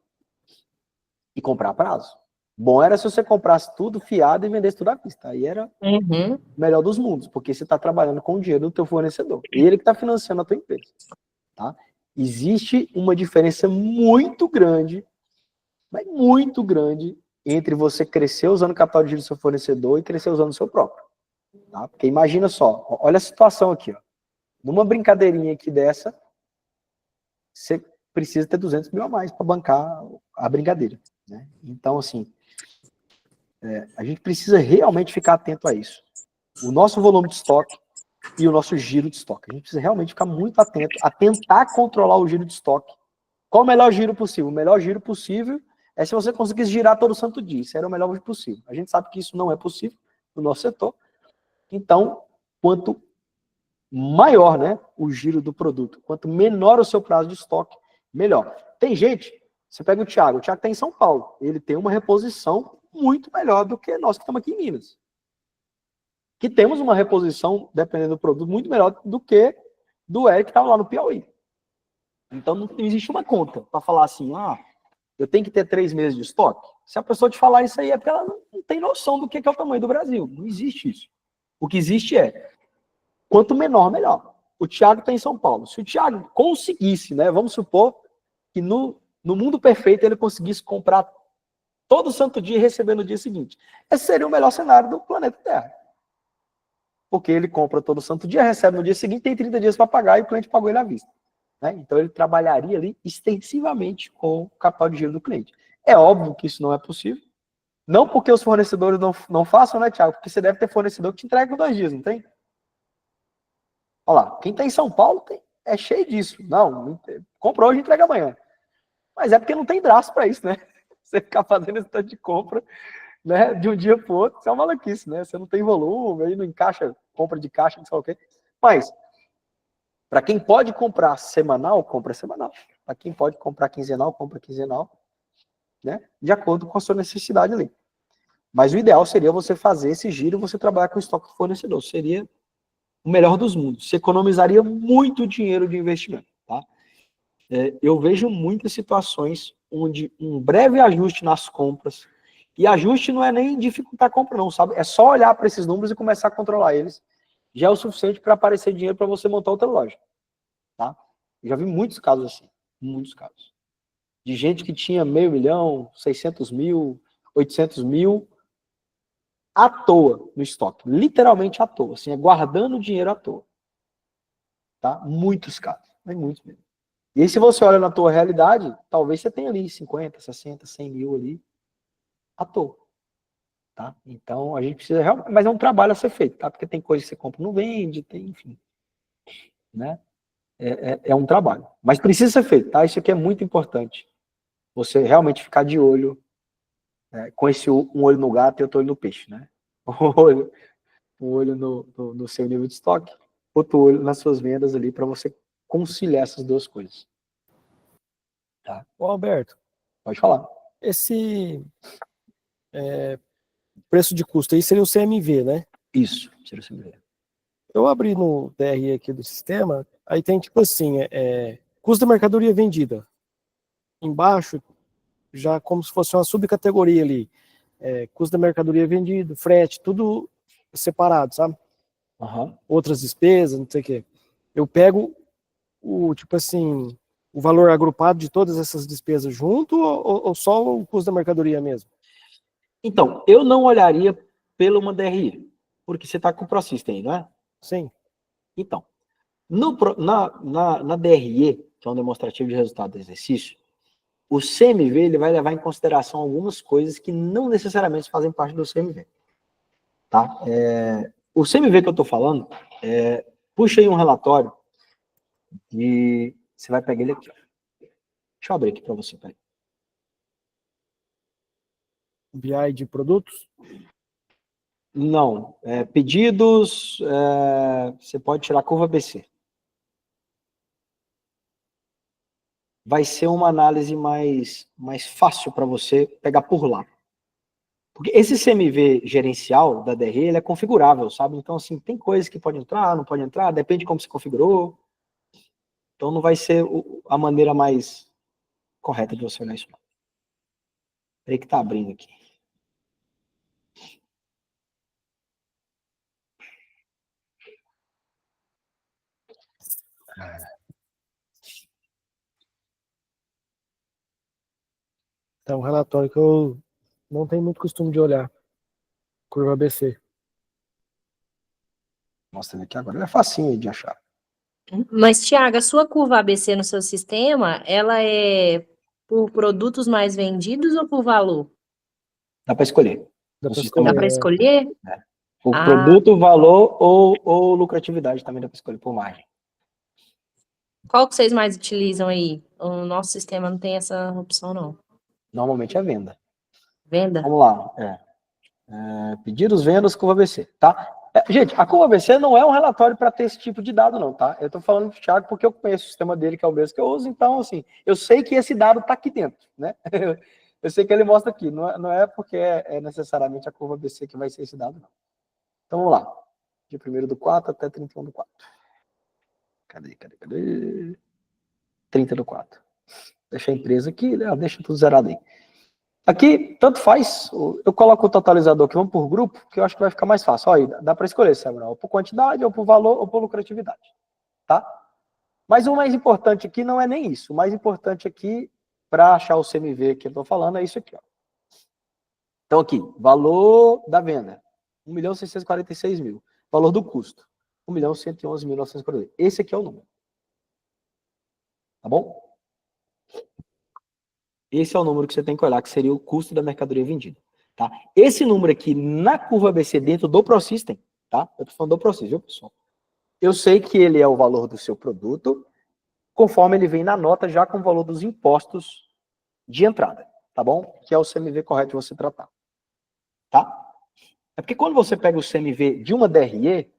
e comprar a prazo. Bom era se você comprasse tudo fiado e vendesse tudo à vista. Aí era o melhor dos mundos, porque você está trabalhando com o dinheiro do teu fornecedor. Ele que está financiando a tua empresa. Tá? Existe uma diferença muito grande, mas muito grande, entre você crescer usando o capital de giro do seu fornecedor e crescer usando o seu próprio. Tá? Porque imagina só, olha a situação aqui. Ó. Numa brincadeirinha aqui dessa, você precisa ter 200 mil a mais para bancar a brincadeira. Né? Então, assim, a gente precisa realmente ficar atento a isso. O nosso volume de estoque e o nosso giro de estoque. A gente precisa realmente ficar muito atento a tentar controlar o giro de estoque. Qual o melhor giro possível? O melhor giro possível é se você conseguisse girar todo santo dia. Isso era o melhor possível. A gente sabe que isso não é possível no nosso setor. Então, quanto maior, né, o giro do produto, quanto menor o seu prazo de estoque, melhor. Tem gente, você pega o Thiago está em São Paulo, ele tem uma reposição muito melhor do que nós que estamos aqui em Minas. Que temos uma reposição, dependendo do produto, muito melhor do que do Eric que estava lá no Piauí. Então não existe uma conta para falar assim, eu tenho que ter 3 meses de estoque. Se a pessoa te falar isso aí é porque ela não tem noção do que é o tamanho do Brasil. Não existe isso. O que existe quanto menor, melhor. O Thiago está em São Paulo. Se o Thiago conseguisse, né, vamos supor que no mundo perfeito ele conseguisse comprar todo santo dia e receber no dia seguinte. Esse seria o melhor cenário do planeta Terra. Porque ele compra todo santo dia, recebe no dia seguinte, tem 30 dias para pagar e o cliente pagou ele à vista. Né? Então ele trabalharia ali extensivamente com o capital de giro do cliente. É óbvio que isso não é possível. Não porque os fornecedores não façam, né, Thiago? Porque você deve ter fornecedor que te entrega em 2 dias, não tem? Olha lá, quem está em São Paulo é cheio disso. Não, compra hoje e entrega amanhã. Mas é porque não tem braço para isso, né? Você ficar fazendo esse tanto de compra, né, de um dia para o outro, isso é uma maluquice, né? Você não tem volume, aí não encaixa compra de caixa, não sei o quê. Mas, para quem pode comprar semanal, compra semanal. Para quem pode comprar quinzenal, compra quinzenal, né? De acordo com a sua necessidade ali. Mas o ideal seria você fazer esse giro e você trabalhar com o estoque do fornecedor. Seria o melhor dos mundos. Você economizaria muito dinheiro de investimento, tá? Eu vejo muitas situações onde um breve ajuste nas compras, e ajuste não é nem dificultar a compra não, sabe? É só olhar para esses números e começar a controlar eles. Já é o suficiente para aparecer dinheiro para você montar outra loja, tá? Eu já vi muitos casos assim, muitos casos. De gente que tinha 500 mil, 600 mil, 800 mil, à toa no estoque. Literalmente à toa, assim, guardando dinheiro à toa. Tá? Muitos casos, mas muitos mesmo. E aí, se você olha na tua realidade, talvez você tenha ali 50, 60, 100 mil ali à toa. Tá? Então, a gente precisa realmente... Mas é um trabalho a ser feito, tá? Porque tem coisa que você compra e não vende, tem, enfim. Né? É um trabalho. Mas precisa ser feito, tá? Isso aqui é muito importante. Você realmente ficar de olho, né? Com esse um olho no gato e outro olho no peixe, né? Um olho no seu nível de estoque, outro olho nas suas vendas ali, para você conciliar essas duas coisas. Tá? Ô, Alberto, Pode falar. esse preço de custo aí seria o CMV, né? Isso, tira o CMV. Eu abri no DRE aqui do sistema, aí tem tipo assim, custo da mercadoria vendida. Embaixo, já como se fosse uma subcategoria ali. Custo da mercadoria vendida, frete, tudo separado, sabe? Uhum. Outras despesas, não sei o quê. Eu pego tipo assim, o valor agrupado de todas essas despesas junto ou só o custo da mercadoria mesmo? Então, eu não olharia pela uma DRE, porque você está com o ProSystem aí, não é? Sim. Então, na DRE, que é um demonstrativo de resultado do exercício, o CMV ele vai levar em consideração algumas coisas que não necessariamente fazem parte do CMV. Tá? O CMV que eu estou falando, puxa aí um relatório e você vai pegar ele aqui. Ó. Deixa eu abrir aqui para você. Peraí. BI de produtos? Não. Pedidos, você pode tirar a curva BC. Vai ser uma análise mais fácil para você pegar por lá. Porque esse CMV gerencial da DRE, ele é configurável, sabe? Então, assim, tem coisas que pode entrar, não pode entrar, depende de como você configurou. Então, não vai ser a maneira mais correta de você olhar isso. Peraí que tá abrindo aqui. É um relatório que eu não tenho muito costume de olhar. Curva ABC. Mostrando aqui agora. Ele é facinho de achar. Mas, Thiago, a sua curva ABC no seu sistema, ela é por produtos mais vendidos ou por valor? Dá para escolher. Dá No pra sistema Dá para escolher? Por Ah. produto, valor ou lucratividade também dá para escolher por margem. Qual que vocês mais utilizam aí? O nosso sistema não tem essa opção, não. Normalmente é venda. Venda? Vamos lá. Pedidos, vendas, curva ABC, tá? Gente, a curva ABC não é um relatório para ter esse tipo de dado, não, tá? Eu estou falando pro Thiago porque eu conheço o sistema dele, que é o mesmo que eu uso, então, assim, eu sei que esse dado está aqui dentro, né? Eu sei que ele mostra aqui, não é porque é necessariamente a curva ABC que vai ser esse dado, não. Então, vamos lá. De 1º/4 até 31/4. Cadê? 30/4. Deixa a empresa aqui, né? Deixa tudo zerado aí. Aqui, tanto faz, eu coloco o totalizador aqui, vamos por grupo, que eu acho que vai ficar mais fácil. Olha aí, dá para escolher, Samuel, ou por quantidade, ou por valor, ou por lucratividade. Tá? Mas o mais importante aqui não é nem isso. O mais importante aqui, para achar o CMV que eu estou falando, é isso aqui. Ó. Então aqui, valor da venda, 1.646.000. Valor do custo, 1.111.948. Esse aqui é o número. Tá bom? Esse é o número que você tem que olhar, que seria o custo da mercadoria vendida. Tá? Esse número aqui, na curva ABC, dentro do ProSystem, tá? Eu estou falando do ProSystem, viu, pessoal? Eu sei que ele é o valor do seu produto, conforme ele vem na nota, já com o valor dos impostos de entrada, tá bom? Que é o CMV correto de você tratar. Tá? É porque quando você pega o CMV de uma DRE,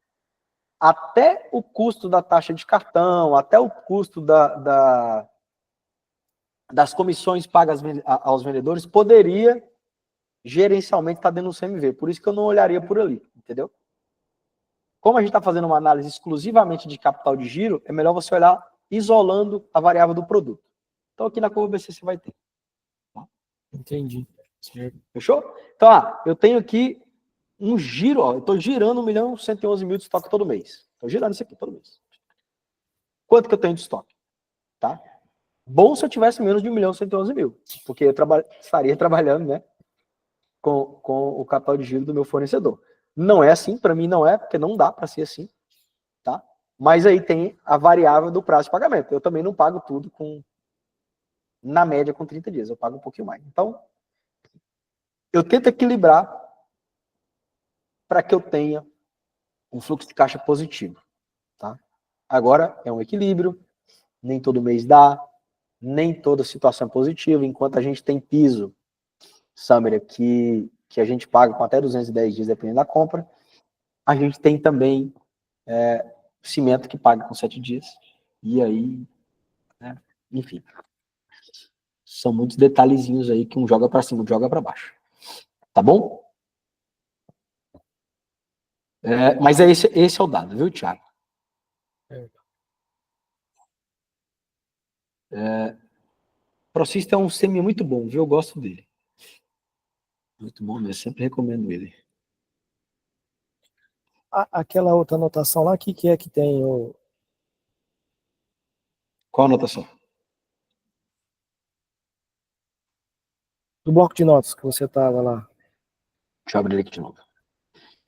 até o custo da taxa de cartão, até o custo das comissões pagas aos vendedores, poderia gerencialmente estar dentro do CMV. Por isso que eu não olharia por ali, entendeu? Como a gente está fazendo uma análise exclusivamente de capital de giro, é melhor você olhar isolando a variável do produto. Então, aqui na curva BC você vai ter. Entendi. Certo. Fechou? Então, eu tenho aqui um giro, eu estou girando 1.111.000 de estoque todo mês. Estou girando isso aqui todo mês. Quanto que eu tenho de estoque? Tá? Bom se eu tivesse menos de 1.111.000, porque eu estaria trabalhando, né, com o capital de giro do meu fornecedor. Não é assim, para mim não é, porque não dá para ser assim, tá? Mas aí tem a variável do prazo de pagamento. Eu também não pago tudo na média com 30 dias, eu pago um pouquinho mais. Então, eu tento equilibrar para que eu tenha um fluxo de caixa positivo, tá? Agora, é um equilíbrio, nem todo mês dá, nem toda situação é positiva, enquanto a gente tem piso, Samira, que a gente paga com até 210 dias, dependendo da compra, a gente tem também cimento que paga com 7 dias, e aí, né, enfim, são muitos detalhezinhos aí que um joga para cima, um joga para baixo, tá bom? Mas esse é o dado, viu, Thiago? Procista é um semi muito bom, viu? Eu gosto dele. Muito bom mesmo, sempre recomendo ele. Aquela outra anotação lá, que é que tem o... Qual a anotação? do bloco de notas que você tava lá. Deixa eu abrir ele aqui de novo.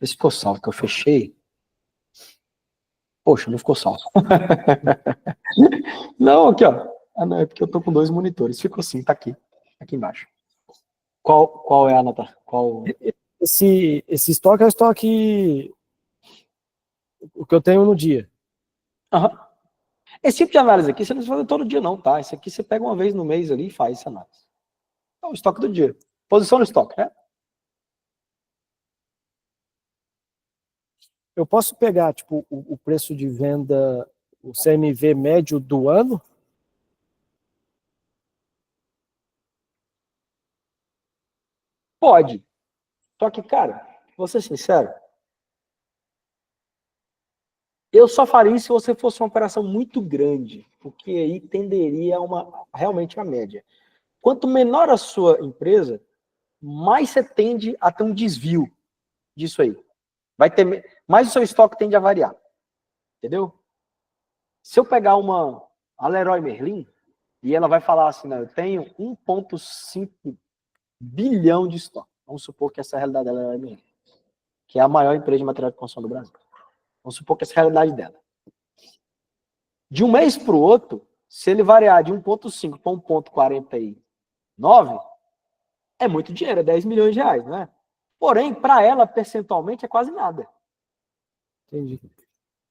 Esse ficou salvo, que eu fechei. Poxa, não ficou salvo. Não, aqui, ó. Ah, não, é porque eu tô com 2 monitores. Ficou sim, tá aqui. Aqui embaixo. Qual é a nota? Esse estoque é o estoque o que eu tenho no dia. Uhum. Esse tipo de análise aqui, você não precisa fazer todo dia, não, tá? Esse aqui você pega uma vez no mês ali e faz essa análise. É o estoque do dia. Posição no estoque, né? Eu posso pegar, tipo, o preço de venda, o CMV médio do ano? Pode. Só que, cara, vou ser sincero, eu só faria isso se você fosse uma operação muito grande, porque aí tenderia realmente a média. Quanto menor a sua empresa, mais você tende a ter um desvio disso aí. Mais o seu estoque tende a variar. Entendeu? Se eu pegar a Leroy Merlin, e ela vai falar assim, não, eu tenho 1,5 bilhão de estoque. Vamos supor que essa é a realidade dela é Merlin, que é a maior empresa de material de construção do Brasil. Vamos supor que essa é a realidade dela. De um mês para o outro, se ele variar de 1,5 para 1,49, é muito dinheiro, é 10 milhões de reais, não é? Porém, para ela, percentualmente, é quase nada. Entendi.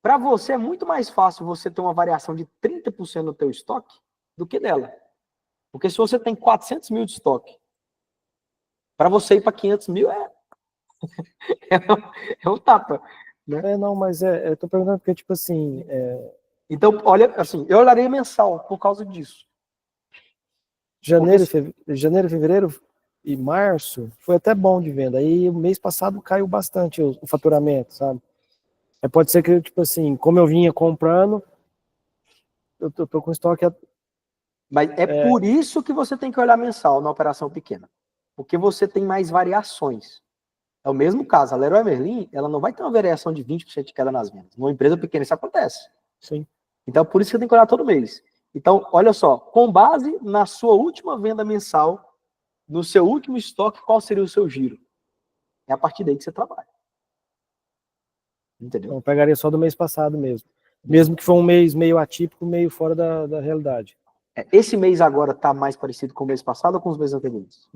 Para você, é muito mais fácil você ter uma variação de 30% no teu estoque do que dela. Porque se você tem 400 mil de estoque, para você ir para 500 mil é um tapa. Né? Não, mas eu tô perguntando porque, tipo assim... Então, olha, assim, eu olharia mensal por causa disso. Janeiro, fevereiro e março foi até bom de venda. Aí o mês passado caiu bastante o faturamento, sabe? Pode ser que, tipo assim, como eu vinha comprando, eu tô com estoque... Mas por isso que você tem que olhar mensal na operação pequena. Porque você tem mais variações. É o mesmo caso. A Leroy Merlin, ela não vai ter uma variação de 20% de queda nas vendas. Numa empresa pequena isso acontece. Sim. Então, por isso que você tem que olhar todo mês. Então, olha só, com base na sua última venda mensal, no seu último estoque, qual seria o seu giro? É a partir daí que você trabalha. Entendeu? Então, eu pegaria só do mês passado mesmo. Mesmo que for um mês meio atípico, meio fora da realidade. Esse mês agora está mais parecido com o mês passado ou com os meses anteriores?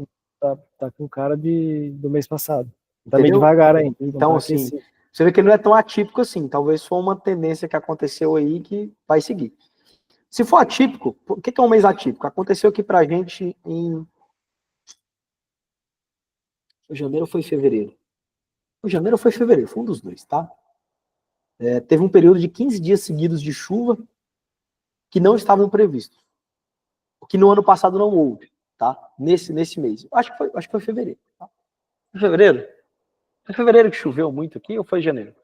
Tá com cara do mês passado. Tá Entendeu? meio devagar ainda. Então, assim, você vê que ele não é tão atípico assim. Talvez foi uma tendência que aconteceu aí que vai seguir. Se for atípico, o que é um mês atípico? Aconteceu aqui pra gente em janeiro ou foi fevereiro? O janeiro ou foi fevereiro, foi um dos dois, tá? teve um período de 15 dias seguidos de chuva que não estavam previstos. O que no ano passado não houve, tá? Nesse mês. Acho que foi fevereiro. Tá? Foi fevereiro? Foi fevereiro que choveu muito aqui ou foi janeiro?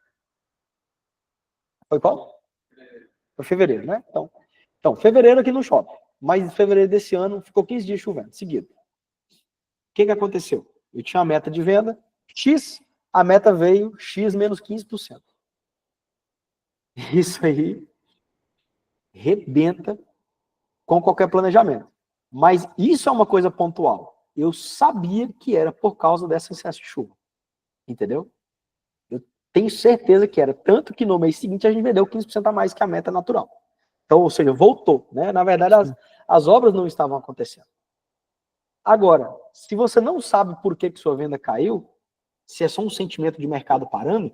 Foi qual? Foi fevereiro, né? Então, fevereiro aqui não chove. Mas em fevereiro desse ano ficou 15 dias chovendo, seguido. O que aconteceu? Eu tinha uma meta de venda, X, a meta veio X menos 15%. Isso aí rebenta com qualquer planejamento. Mas isso é uma coisa pontual. Eu sabia que era por causa desse excesso de chuva. Entendeu? Eu tenho certeza que era. Tanto que no mês seguinte a gente vendeu 15% a mais que a meta natural. Então, ou seja, voltou. Né? Na verdade, as obras não estavam acontecendo. Agora, se você não sabe por que sua venda caiu, se é só um sentimento de mercado parando,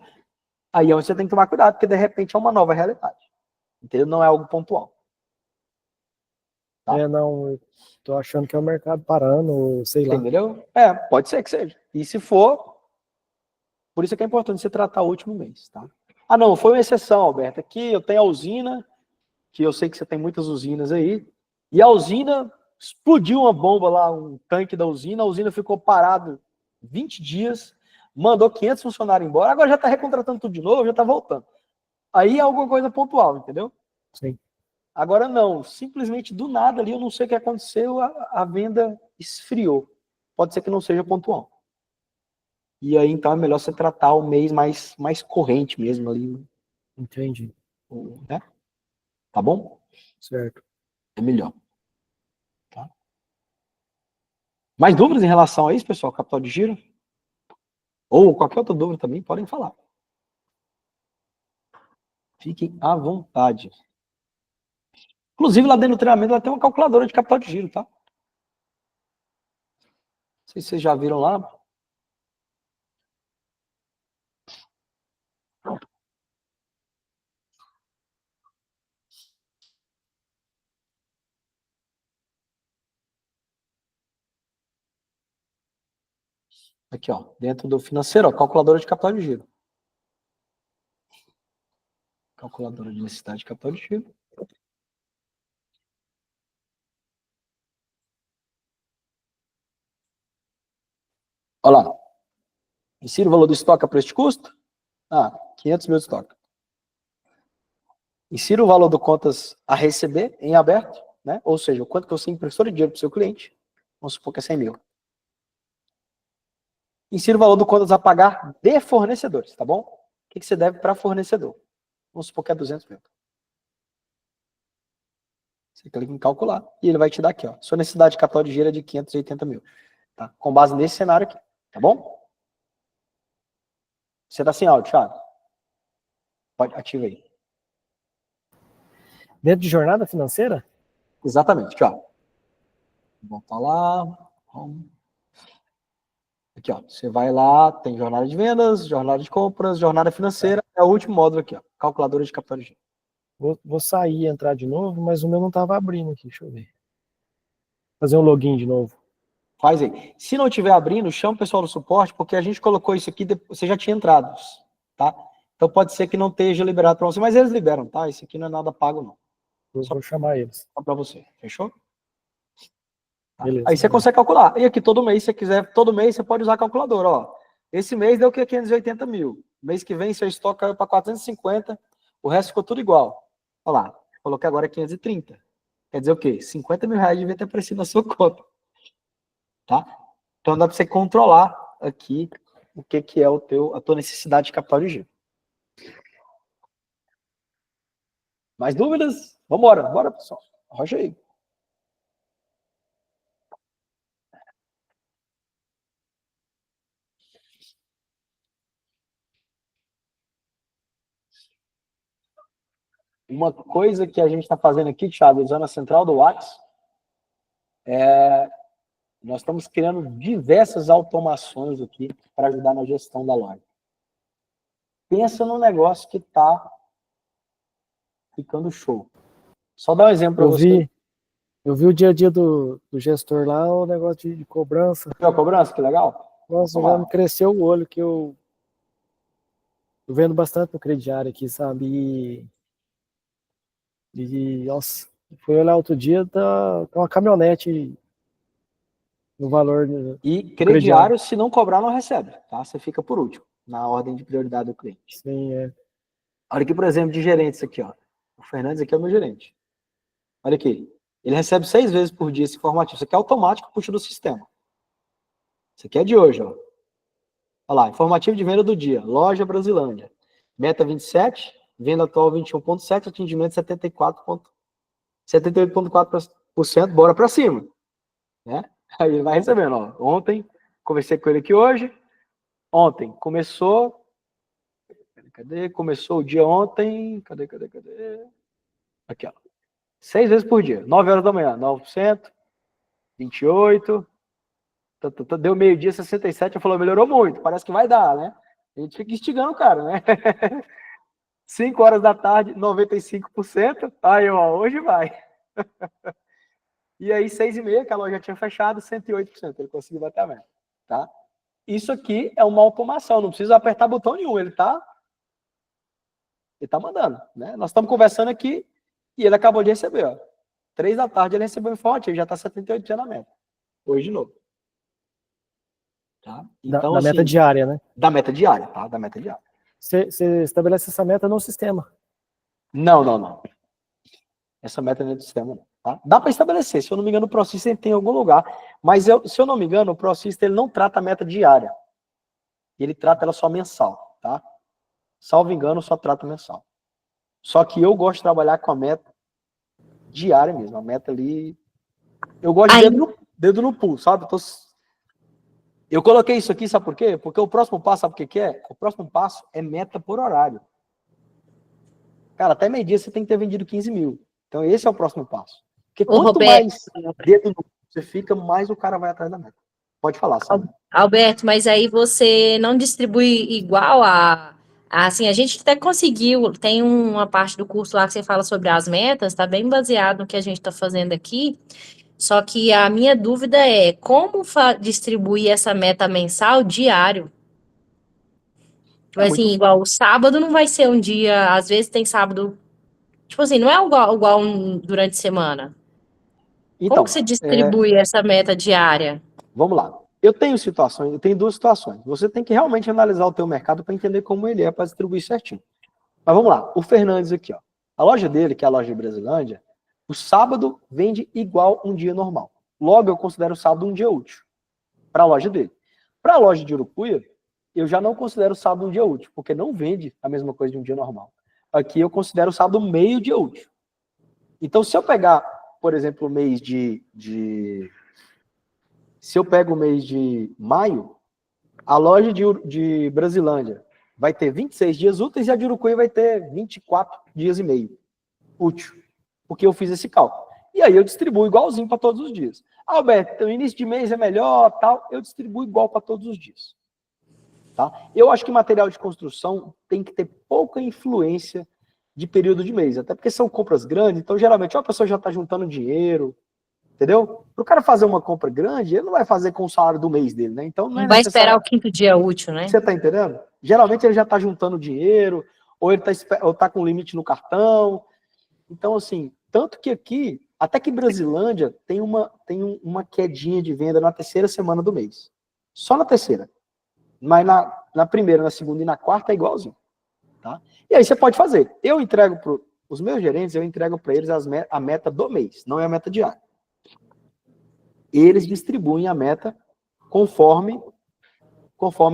aí é onde você tem que tomar cuidado, porque de repente é uma nova realidade. Entendeu? Não é algo pontual. Tá? Não, eu tô achando que é o mercado parando, sei lá. Entendeu? Pode ser que seja. E se for, por isso é que é importante você tratar o último mês, tá? Ah, não, foi uma exceção, Alberto. Aqui eu tenho a usina, que eu sei que você tem muitas usinas aí, e a usina explodiu uma bomba lá, um tanque da usina, a usina ficou parada 20 dias, mandou 500 funcionários embora, agora já está recontratando tudo de novo, já está voltando. Aí é alguma coisa pontual, entendeu? Sim. Agora não, simplesmente do nada ali, eu não sei o que aconteceu, a venda esfriou. Pode ser que não seja pontual. E aí, então, é melhor você tratar o mês mais corrente mesmo ali. Entendi. Né? Tá bom? Certo. É melhor. Tá? Mais dúvidas em relação a isso, pessoal? Capital de giro? Ou qualquer outra dúvida também, podem falar. Fiquem à vontade. Inclusive, lá dentro do treinamento, ela tem uma calculadora de capital de giro, tá? Não sei se vocês já viram lá. Aqui, ó, dentro do financeiro, ó, calculadora de capital de giro. Calculadora de necessidade de capital de giro. Olha lá. Insira o valor do estoque a preço de custo. 500 mil de estoque. Insira o valor do contas a receber em aberto, né? Ou seja, o quanto que você emprestou de dinheiro para o seu cliente. Vamos supor que é 100 mil. Insira o valor do contas a pagar de fornecedores, tá bom? O que você deve para fornecedor? Vamos supor que é 200 mil. Você clica em calcular e ele vai te dar aqui, ó. Sua necessidade de capital de giro é de 580 mil. Tá? Com base nesse cenário aqui, tá bom? Você tá sem áudio, Thiago? Pode, ativa aí. Dentro de jornada financeira? Exatamente, aqui, ó. Vamos lá. Aqui, ó. Você vai lá, tem jornada de vendas, jornada de compras, jornada financeira. É o último módulo aqui, ó. Calculadora de capital de giro. Vou sair e entrar de novo, mas o meu não estava abrindo aqui, deixa eu ver. Fazer um login de novo. Faz aí. Se não estiver abrindo, chama o pessoal do suporte, porque a gente colocou isso aqui, você já tinha entrado, tá? Então pode ser que não esteja liberado para você, mas eles liberam, tá? Isso aqui não é nada pago, não. Eu vou chamar eles. Só para você, fechou? Tá. Beleza, Aí você consegue calcular. E aqui todo mês, se você quiser, todo mês você pode usar a calculadora, ó. Esse mês deu o que? 580 mil. Mês que vem, seu estoque caiu para 450, o resto ficou tudo igual. Olha lá, coloquei agora 530. Quer dizer o quê? 50 mil reais devia ter aparecido na sua conta. Tá? Então dá para você controlar aqui o que é a tua necessidade de capital de giro. Mais dúvidas? Vambora, bora, pessoal. Arrocha aí. Uma coisa que a gente está fazendo aqui, Thiago, usando a central do WhatsApp, nós estamos criando diversas automações aqui para ajudar na gestão da loja. Pensa num negócio que está ficando show. Só dar um exemplo para você. Eu vi o dia a dia do gestor lá, o negócio de cobrança. Viu a cobrança? Que legal. Nossa, já me cresceu o olho que eu Eu vendo bastante no crediário aqui, sabe? Nossa, fui olhar outro dia, tá uma caminhonete no valor do E crediário. crediário, se não cobrar, não recebe, tá? Você fica por último, na ordem de prioridade do cliente. Sim, é. Olha aqui, por exemplo, de gerentes aqui, ó. O Fernandes aqui é o meu gerente. Olha aqui. Ele recebe 6 vezes por dia esse informativo. Isso aqui é automático, puxa do sistema. Isso aqui é de hoje, ó. Olha lá, informativo de venda do dia. Loja Brasilândia. Meta 27, venda atual 21,7, atendimento 78,4%, bora para cima. Né? Aí ele vai recebendo, ó. Ontem, conversei com ele aqui hoje. Ontem, começou. Cadê? Começou o dia ontem. Cadê? Aqui, ó. 6 vezes por dia. 9 horas da manhã, 9%, 28%. Deu meio-dia, 67%. Eu falei, melhorou muito. Parece que vai dar, né? A gente fica instigando o cara, né? 5 horas da tarde, 95%. Aí, ó, hoje vai. E aí, 6h30, que a loja tinha fechado, 108%. Ele conseguiu bater a meta, tá? Isso aqui é uma automação, não precisa apertar botão nenhum. Ele tá mandando, né? Nós estamos conversando aqui e ele acabou de receber, ó. 3 da tarde ele recebeu o informativo, já tá 78% na meta. Hoje de novo. Tá? Então, da meta assim, diária, né? Da meta diária, tá? Da meta diária. Você estabelece essa meta no sistema. Não. Essa meta não é do sistema, não. Tá? Dá para estabelecer. Se eu não me engano, o ProSystem tem em algum lugar. Mas se eu não me engano, o ProSystem ele não trata a meta diária. Ele trata ela só mensal, tá? Salvo engano, só trata mensal. Só que eu gosto de trabalhar com a meta diária mesmo. A meta ali... Eu gosto de dedo no pulo, sabe? Eu coloquei isso aqui, sabe por quê? Porque o próximo passo, sabe o que é? O próximo passo é meta por horário. Cara, até meio-dia você tem que ter vendido 15 mil. Então, esse é o próximo passo. Porque quanto mais dedo no pulo você fica, mais o cara vai atrás da meta. Pode falar, sabe? Alberto, mas aí você não distribui igual assim, a gente até conseguiu, tem uma parte do curso lá que você fala sobre as metas, tá bem baseado no que a gente está fazendo aqui, só que a minha dúvida é como distribuir essa meta mensal diário? Tipo assim, igual o sábado não vai ser um dia, às vezes tem sábado, tipo assim, não é igual durante a semana. Então, Como que você distribui essa meta diária? Vamos lá. Eu tenho duas situações. Você tem que realmente analisar o teu mercado para entender como ele é para distribuir certinho. Mas vamos lá. O Fernandes aqui, ó. A loja dele, que é a loja de Brasilândia, o sábado vende igual um dia normal. Logo, eu considero o sábado um dia útil para a loja dele. Para a loja de Urucuia, eu já não considero o sábado um dia útil, porque não vende a mesma coisa de um dia normal. Aqui eu considero o sábado meio dia útil. Então, se eu pegar, por exemplo, o mês Se eu pego o mês de maio, a loja de Brasilândia vai ter 26 dias úteis e a de Urucuia vai ter 24 dias e meio útil. Porque eu fiz esse cálculo. E aí eu distribuo igualzinho para todos os dias. Alberto, o início de mês é melhor, tal. Eu distribuo igual para todos os dias. Tá? Eu acho que material de construção tem que ter pouca influência de período de mês. Até porque são compras grandes, então geralmente a pessoa já está juntando dinheiro. Entendeu? Para o cara fazer uma compra grande, ele não vai fazer com o salário do mês dele, né? Então não é Vai necessário. esperar o 5º dia útil, né? Você tá entendendo? Geralmente ele já tá juntando dinheiro, ou ele tá com limite no cartão. Então, assim, tanto que aqui, até que Brasilândia tem uma quedinha de venda na terceira semana do mês. Só na terceira. Mas na primeira, na segunda e na quarta é igualzinho. Tá? E aí você pode fazer. Eu entrego para os meus gerentes, eu entrego para eles a meta do mês, não é a meta diária. Eles distribuem a meta conforme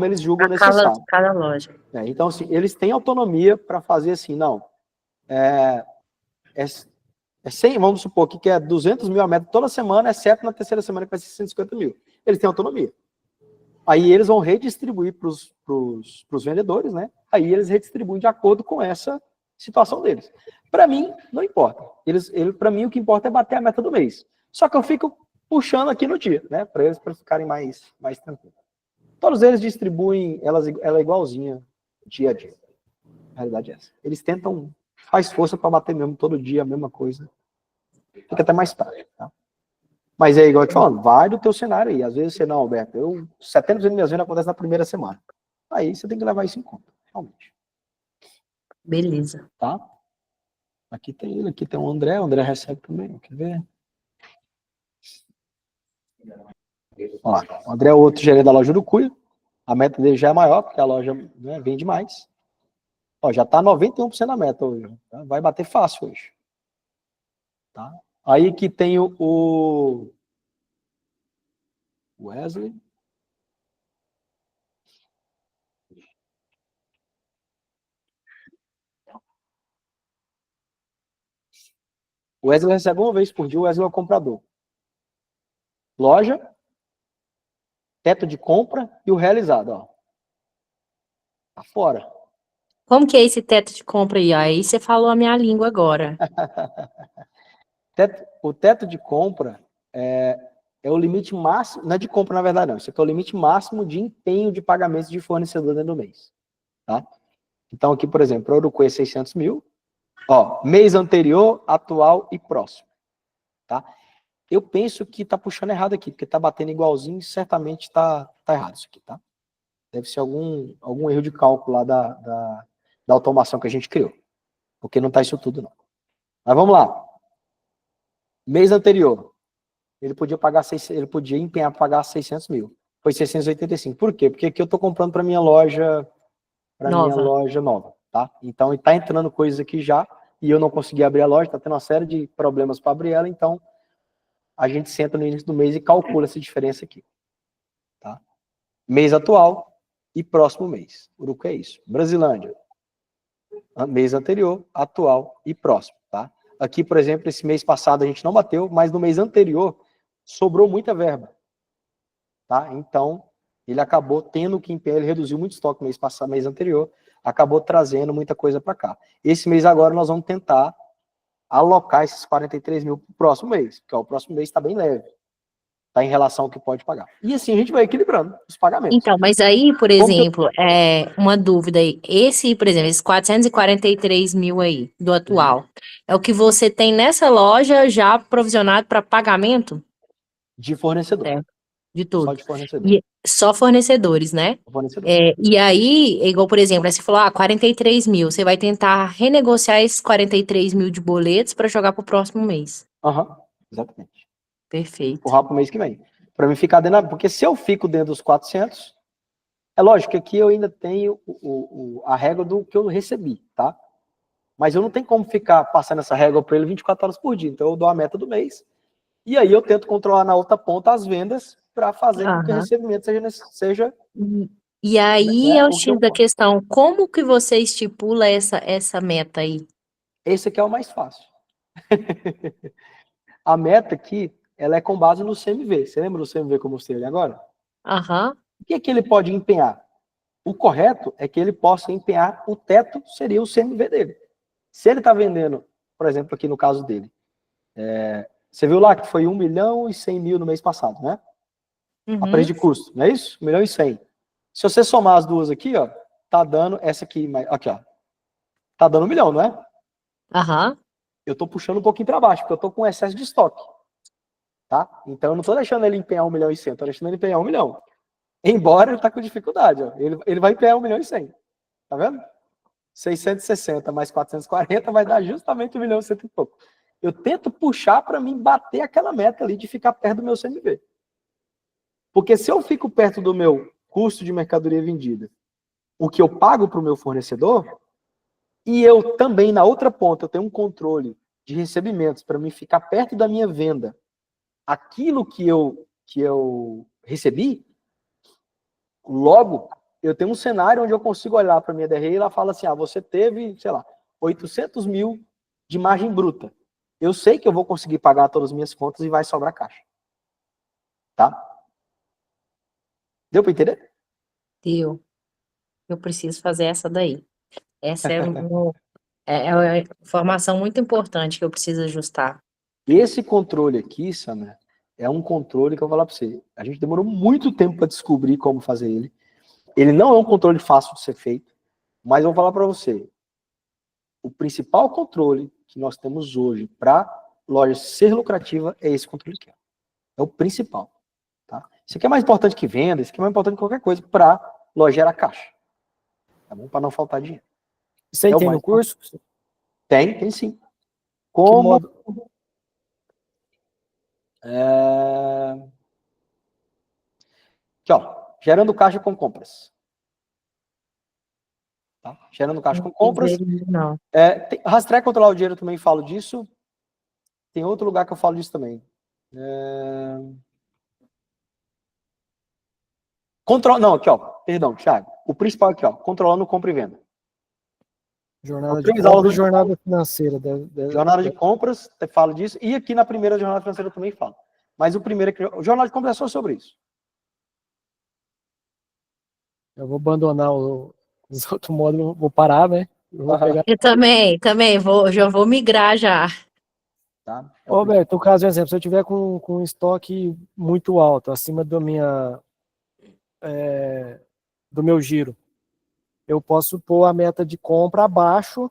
eles julgam necessário. Cada loja. Então, assim, eles têm autonomia para fazer assim, não, é 100, vamos supor que é 200 mil a meta toda semana, exceto na terceira semana que vai ser 150 mil. Eles têm autonomia. Aí eles vão redistribuir para os vendedores, né? Aí eles redistribuem de acordo com essa situação deles. Para mim, não importa. Para mim, o que importa é bater a meta do mês. Só que eu fico puxando aqui no dia, né? Para eles ficarem mais tranquilos. Todos eles distribuem ela igualzinha, dia a dia. A realidade é essa. Eles tentam, faz força para bater mesmo todo dia a mesma coisa. Fica até mais prático, tá? Mas é igual eu te falando, vai do teu cenário aí. Às vezes você não, Alberto, 70% das minhas vendas acontecem na primeira semana. Aí você tem que levar isso em conta, realmente. Beleza. Tá? Aqui tem ele, aqui tem o André recebe também, quer ver? Ó lá, o André é o outro gerente da loja do Cuia, a meta dele já é maior, porque a loja, né, vende mais. Ó, já tá 91% da meta hoje, tá? Vai bater fácil hoje. Tá? Aí que tem o Wesley. O Wesley recebe uma vez por dia, o Wesley é o comprador. Loja, teto de compra e o realizado, ó. Tá fora. Como que é esse teto de compra aí? Aí você falou a minha língua agora. O teto de compra é o limite máximo, não é de compra na verdade não, isso aqui é o limite máximo de empenho de pagamento de fornecedor dentro do mês. Tá? Então aqui, por exemplo, para o Urucuê é 600 mil, ó, mês anterior, atual e próximo. Tá? Eu penso que tá puxando errado aqui, porque tá batendo igualzinho, certamente tá errado isso aqui, tá? Deve ser algum erro de cálculo lá da automação que a gente criou. Porque não tá isso tudo, não. Mas vamos lá. Mês anterior, ele podia empenhar para pagar 600 mil. Foi 685. Por quê? Porque aqui eu estou comprando para minha loja nova, tá? Então está entrando coisas aqui já e eu não consegui abrir a loja, está tendo uma série de problemas para abrir ela, então a gente senta no início do mês e calcula essa diferença aqui, tá? Mês atual e próximo mês. Urucu é isso. Brasilândia, mês anterior, atual e próximo, tá? Aqui, por exemplo, esse mês passado a gente não bateu, mas no mês anterior sobrou muita verba, tá? Então, ele acabou tendo que empenhar, ele reduziu muito estoque mês passado, mês anterior, acabou trazendo muita coisa para cá. Esse mês agora nós vamos tentar alocar esses 43 mil para o próximo mês, porque ó, o próximo mês está bem leve, tá em relação ao que pode pagar. E assim a gente vai equilibrando os pagamentos. Então, mas aí, por exemplo, uma dúvida aí. Por exemplo, esses 443 mil aí, do atual, é o que você tem nessa loja já provisionado para pagamento? De fornecedor. É, de Só tudo. de fornecedor. E só fornecedores, né? Fornecedor. E aí, igual, por exemplo, aí você falou, 43 mil, você vai tentar renegociar esses 43 mil de boletos para jogar para o próximo mês. Exatamente. Perfeito. Empurrar para o mês que vem. Para mim ficar dentro, porque se eu fico dentro dos 400, é lógico que aqui eu ainda tenho a régua do que eu recebi, tá? Mas eu não tenho como ficar passando essa régua para ele 24 horas por dia. Então eu dou a meta do mês e aí eu tento controlar na outra ponta as vendas para fazer com que o recebimento seja E aí né, é o o que eu X da posso. questão. Como que você estipula essa meta aí? Esse aqui é o mais fácil. A meta aqui, ela é com base no CMV. Você lembra do CMV que eu mostrei ali agora? O que é que ele pode empenhar? O correto é que ele possa empenhar o teto, seria o CMV dele. Se ele está vendendo, por exemplo, aqui no caso dele, você viu lá que foi 1.100.000 no mês passado, né? A preço de custo, não é isso? 1.100.000. Se você somar as duas aqui, ó, tá dando essa aqui, aqui, ó, tá dando 1 milhão, não é? Eu tô puxando um pouquinho para baixo, porque eu tô com excesso de estoque, tá? Então eu não tô deixando ele empenhar 1.100.000, tô deixando ele empenhar 1 milhão. Embora ele tá com dificuldade, ó, ele vai empenhar 1.100.000, tá vendo? 660 mais 440 vai dar justamente 1.100.000 e pouco. Eu tento puxar para mim bater aquela meta ali de ficar perto do meu CMV. Porque se eu fico perto do meu custo de mercadoria vendida, o que eu pago para o meu fornecedor, e eu também, na outra ponta, eu tenho um controle de recebimentos para mim ficar perto da minha venda, aquilo que eu recebi, logo, eu tenho um cenário onde eu consigo olhar para a minha DRE e ela fala assim, você teve, sei lá, 800 mil de margem bruta. Eu sei que eu vou conseguir pagar todas as minhas contas e vai sobrar caixa. Tá? Deu para entender? Deu. Eu preciso fazer essa daí. Essa é uma informação muito importante que eu preciso ajustar. Esse controle aqui, Samir, é um controle que eu vou falar para você. A gente demorou muito tempo para descobrir como fazer ele. Ele não é um controle fácil de ser feito, mas eu vou falar para você. O principal controle que nós temos hoje para loja ser lucrativa é esse controle aqui. É o principal. Tá? Isso aqui é mais importante que venda, isso aqui é mais importante que qualquer coisa para loja gerar caixa. Tá bom? Para não faltar dinheiro. Isso aí É o tem mais no curso? Tem sim. Que Como modo? aqui, ó, gerando caixa com compras. Tá? Gerando caixa com Não fiz compras. ele, não. Rastrear e controlar o dinheiro também falo disso. Tem outro lugar que eu falo disso também. Não, aqui, ó. Perdão, Thiago. O principal aqui, ó. Controlando compra e venda. São Jornada de 3 aulas compra e onde eu falo. jornada financeira. Jornada de compras, eu falo disso. E aqui na primeira jornada financeira eu também falo. Mas o primeiro aqui, o jornada de compras é só sobre isso. Eu vou abandonar os outros módulos, vou parar, né? Eu vou pegar. Eu também, já vou migrar já. Tá? É o Ô, principal. Roberto, no caso, por exemplo, se eu tiver com um estoque muito alto, acima do meu giro, eu posso pôr a meta de compra abaixo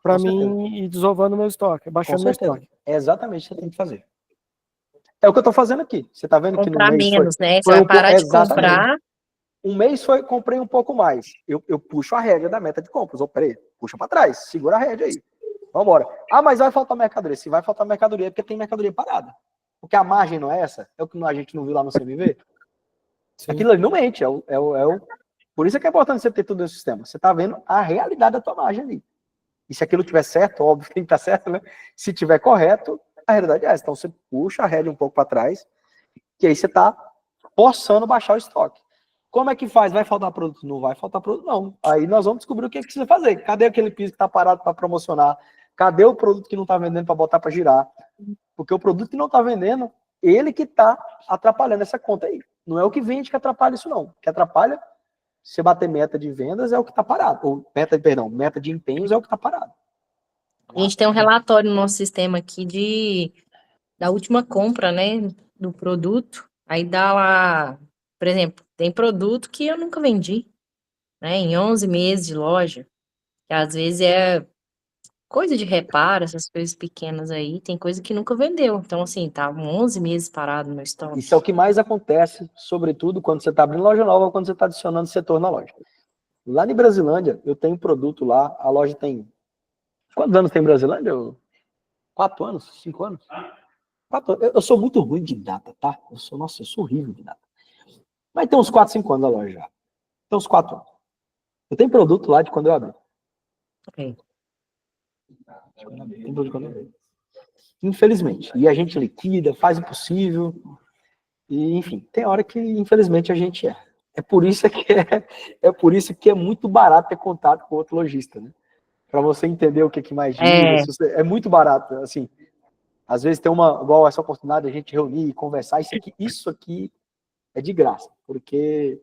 para Com certeza. mim ir desovando meu estoque, Com baixando meu certeza. estoque. É exatamente o que você tem que fazer. É o que eu estou fazendo aqui. Você está vendo que no Comprar mês menos, né? Você foi vai um pouco. parar de Exatamente. comprar. Um mês comprei um pouco mais. Eu puxo a rédea da meta de compras. Peraí, puxa para trás, segura a rédea aí. Vamos embora. Ah, mas vai faltar mercadoria. Se vai faltar mercadoria, é porque tem mercadoria parada. Porque a margem não é essa. É o que a gente não viu lá no CMV. Sim. Aquilo ali não mente. Por isso é que é importante você ter tudo no sistema. Você está vendo a realidade da tua margem ali. E se aquilo tiver certo, óbvio que tem que estar certo, né? Se tiver correto, a realidade é essa. Então você puxa a rédea um pouco para trás, que aí você está forçando baixar o estoque. Como é que faz? Vai faltar produto? Não vai faltar produto, não. Aí nós vamos descobrir o que precisa fazer. Cadê aquele piso que está parado para promocionar? Cadê o produto que não está vendendo para botar para girar? Porque o produto que não está vendendo, ele que está atrapalhando essa conta aí. Não é o que vende que atrapalha isso, não. O que atrapalha, você bater meta de vendas é o que está parado. Ou meta de empenhos é o que está parado. A gente tem um relatório no nosso sistema aqui da última compra, né, do produto. Aí dá lá, por exemplo, tem produto que eu nunca vendi, né, em 11 meses de loja, que às vezes é coisa de reparo, essas coisas pequenas aí, tem coisa que nunca vendeu. Então, assim, tá 11 meses parado no meu estoque. Isso é o que mais acontece, sobretudo quando você está abrindo loja nova ou quando você está adicionando setor na loja. Lá em Brasilândia, eu tenho produto lá, a loja tem... Quantos anos tem em Brasilândia? 4 anos? 5 anos? 4 anos. Eu sou muito ruim de data, tá? Nossa, eu sou horrível de data. Mas tem uns 4, 5 anos a loja já. Tem uns 4 anos. Eu tenho produto lá de quando eu abri. Ok. Tem produto de quando eu abri. Infelizmente. E a gente liquida, faz o possível. E, enfim, tem hora que, infelizmente, a gente é. É por isso que é muito barato ter contato com outro lojista, né? Para você entender o que mais gira. É muito barato, assim. Às vezes tem igual essa oportunidade de a gente reunir e conversar. Isso aqui é de graça, porque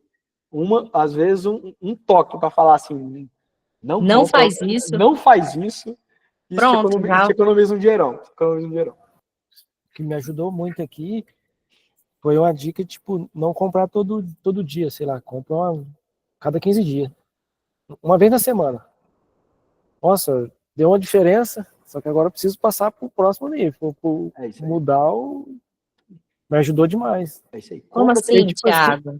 às vezes um toque para falar assim, não compra, faz isso. não faz isso Pronto, te economiza um dinheirão. O que me ajudou muito aqui foi uma dica, tipo, não comprar todo dia, sei lá, compra cada 15 dias. Uma vez na semana. Nossa, deu uma diferença, só que agora eu preciso passar para o próximo nível, mudar me ajudou demais. É isso aí. Como Compra, assim, tipo Thiago?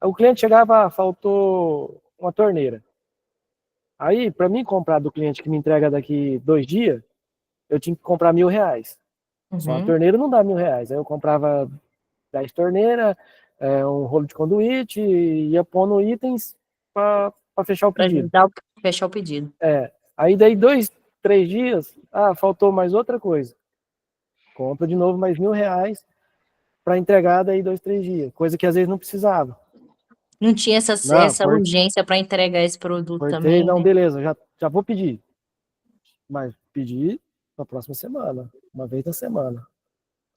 O cliente chegava, faltou uma torneira. Aí, para mim comprar do cliente que me entrega daqui 2 dias, eu tinha que comprar R$1.000. Só a torneira não dá R$1.000. Aí eu comprava 10 torneiras, um rolo de conduíte, e ia pondo itens para fechar o pedido. Fechar o pedido. Aí daí 2, 3 dias, faltou mais outra coisa. Compra de novo mais R$1.000 para entregar daí 2, 3 dias. Coisa que às vezes não precisava. Não tinha essa urgência para entregar esse produto também, Não, né? beleza, já vou pedir. Mas pedir na próxima semana, uma vez na semana.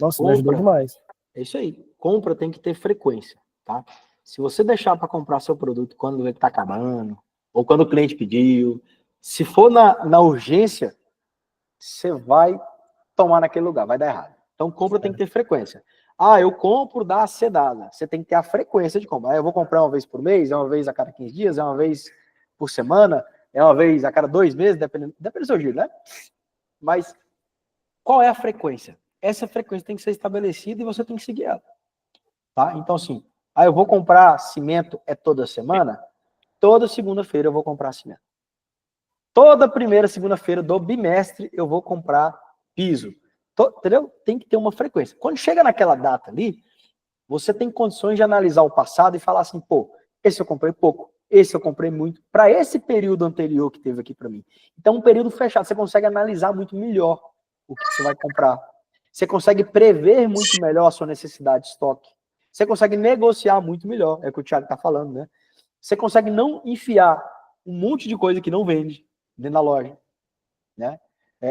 Nossa, me ajudou demais. É isso aí. Compra tem que ter frequência, tá? Se você deixar para comprar seu produto quando ele está acabando, ou quando o cliente pediu, se for na urgência, você vai tomar naquele lugar, vai dar errado. Então, compra tem que ter frequência. Eu compro da Cedasa. Você tem que ter a frequência de compra. Eu vou comprar uma vez por mês, é uma vez a cada 15 dias, é uma vez por semana, é uma vez a cada 2 meses, dependendo do seu giro, né? Mas qual é a frequência? Essa frequência tem que ser estabelecida e você tem que seguir ela. Tá? Então, assim, eu vou comprar cimento toda semana? toda segunda-feira eu vou comprar cimento. Toda primeira segunda-feira do bimestre eu vou comprar piso. Entendeu? Tem que ter uma frequência. Quando chega naquela data ali, você tem condições de analisar o passado e falar assim, pô, esse eu comprei pouco, esse eu comprei muito, para esse período anterior que teve aqui para mim. Então, um período fechado, você consegue analisar muito melhor o que você vai comprar. Você consegue prever muito melhor a sua necessidade de estoque. Você consegue negociar muito melhor, é o que o Thiago está falando, né? Você consegue não enfiar um monte de coisa que não vende dentro da loja, né?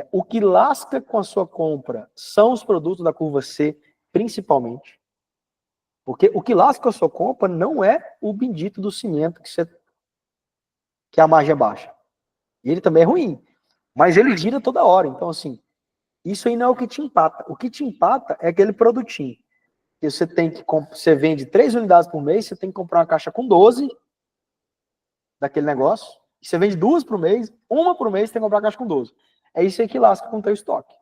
O que lasca com a sua compra são os produtos da curva C, principalmente. Porque o que lasca com a sua compra não é o bendito do cimento que a margem é baixa. Ele também é ruim, mas ele gira toda hora. Então, assim, isso aí não é o que te empata. O que te empata é aquele produtinho que você vende 3 unidades por mês, você tem que comprar uma caixa com 12 daquele negócio, e você vende 2 por mês, uma por mês, você tem que comprar uma caixa com 12. É isso aí que lasca com o teu estoque.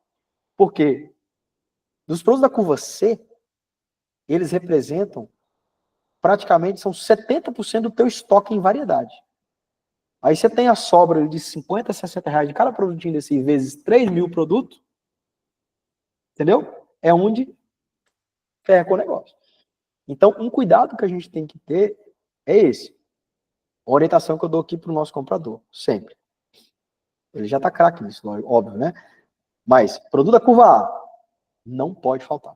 Por quê? Dos produtos da curva C, eles representam praticamente, são 70% do teu estoque em variedade. Aí você tem a sobra de 50, 60 reais de cada produtinho desse, vezes 3 mil produtos, entendeu? É onde ferra com o negócio. Então, um cuidado que a gente tem que ter é esse. A orientação que eu dou aqui para o nosso comprador, sempre. Ele já está craque nisso, óbvio, né? Mas, produto da curva A, não pode faltar.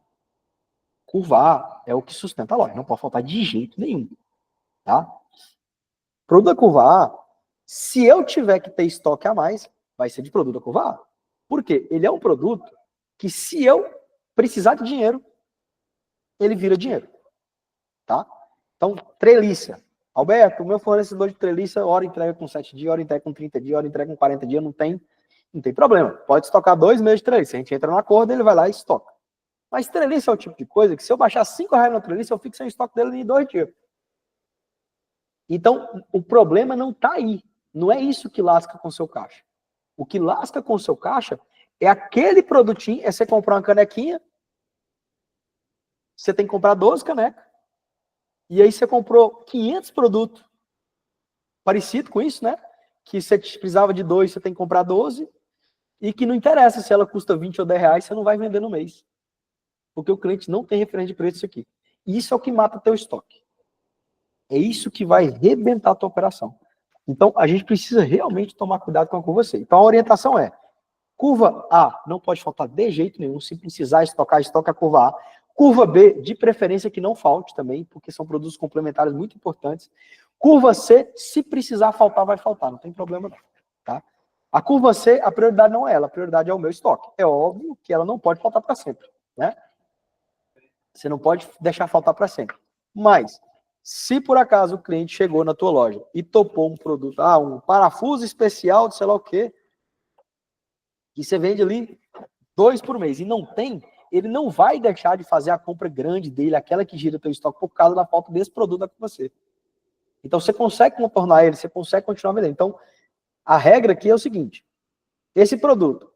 Curva A é o que sustenta a loja, não pode faltar de jeito nenhum, tá? Produto da curva A, se eu tiver que ter estoque a mais, vai ser de produto da curva A. Por quê? Ele é um produto que, se eu precisar de dinheiro, ele vira dinheiro, tá? Então, treliça. Alberto, o meu fornecedor de treliça, hora entrega com 7 dias, hora entrega com 30 dias, hora entrega com 40 dias, não tem problema. Pode estocar 2 meses de treliça. A gente entra no acordo, ele vai lá e estoca. Mas treliça é o tipo de coisa que, se eu baixar 5 reais na treliça, eu fico sem estoque dele em 2 dias. Então, o problema não está aí. Não é isso que lasca com o seu caixa. O que lasca com o seu caixa é aquele produtinho, é você comprar uma canequinha, você tem que comprar 12 canecas, e aí você comprou 500 produtos parecido com isso, né? Que você precisava de 2, você tem que comprar 12, e que não interessa se ela custa 20 ou 10 reais, você não vai vender no mês. Porque o cliente não tem referência de preço aqui. Isso é o que mata teu estoque. É isso que vai arrebentar a tua operação. Então, a gente precisa realmente tomar cuidado com a curva C. Então, a orientação é, curva A não pode faltar de jeito nenhum. Se precisar estocar, estoca a curva A. Curva B, de preferência que não falte também, porque são produtos complementares muito importantes. Curva C, se precisar faltar, vai faltar. Não tem problema não. Tá? A curva C, a prioridade não é ela. A prioridade é o meu estoque. É óbvio que ela não pode faltar para sempre. Né? Você não pode deixar faltar para sempre. Mas, se por acaso o cliente chegou na tua loja e topou um produto, um parafuso especial de sei lá o quê, e você vende ali 2 por mês e não tem, ele não vai deixar de fazer a compra grande dele, aquela que gira teu estoque, por causa da falta desse produto com você. Então, você consegue contornar ele, você consegue continuar vendendo. Então, a regra aqui é o seguinte, esse produto,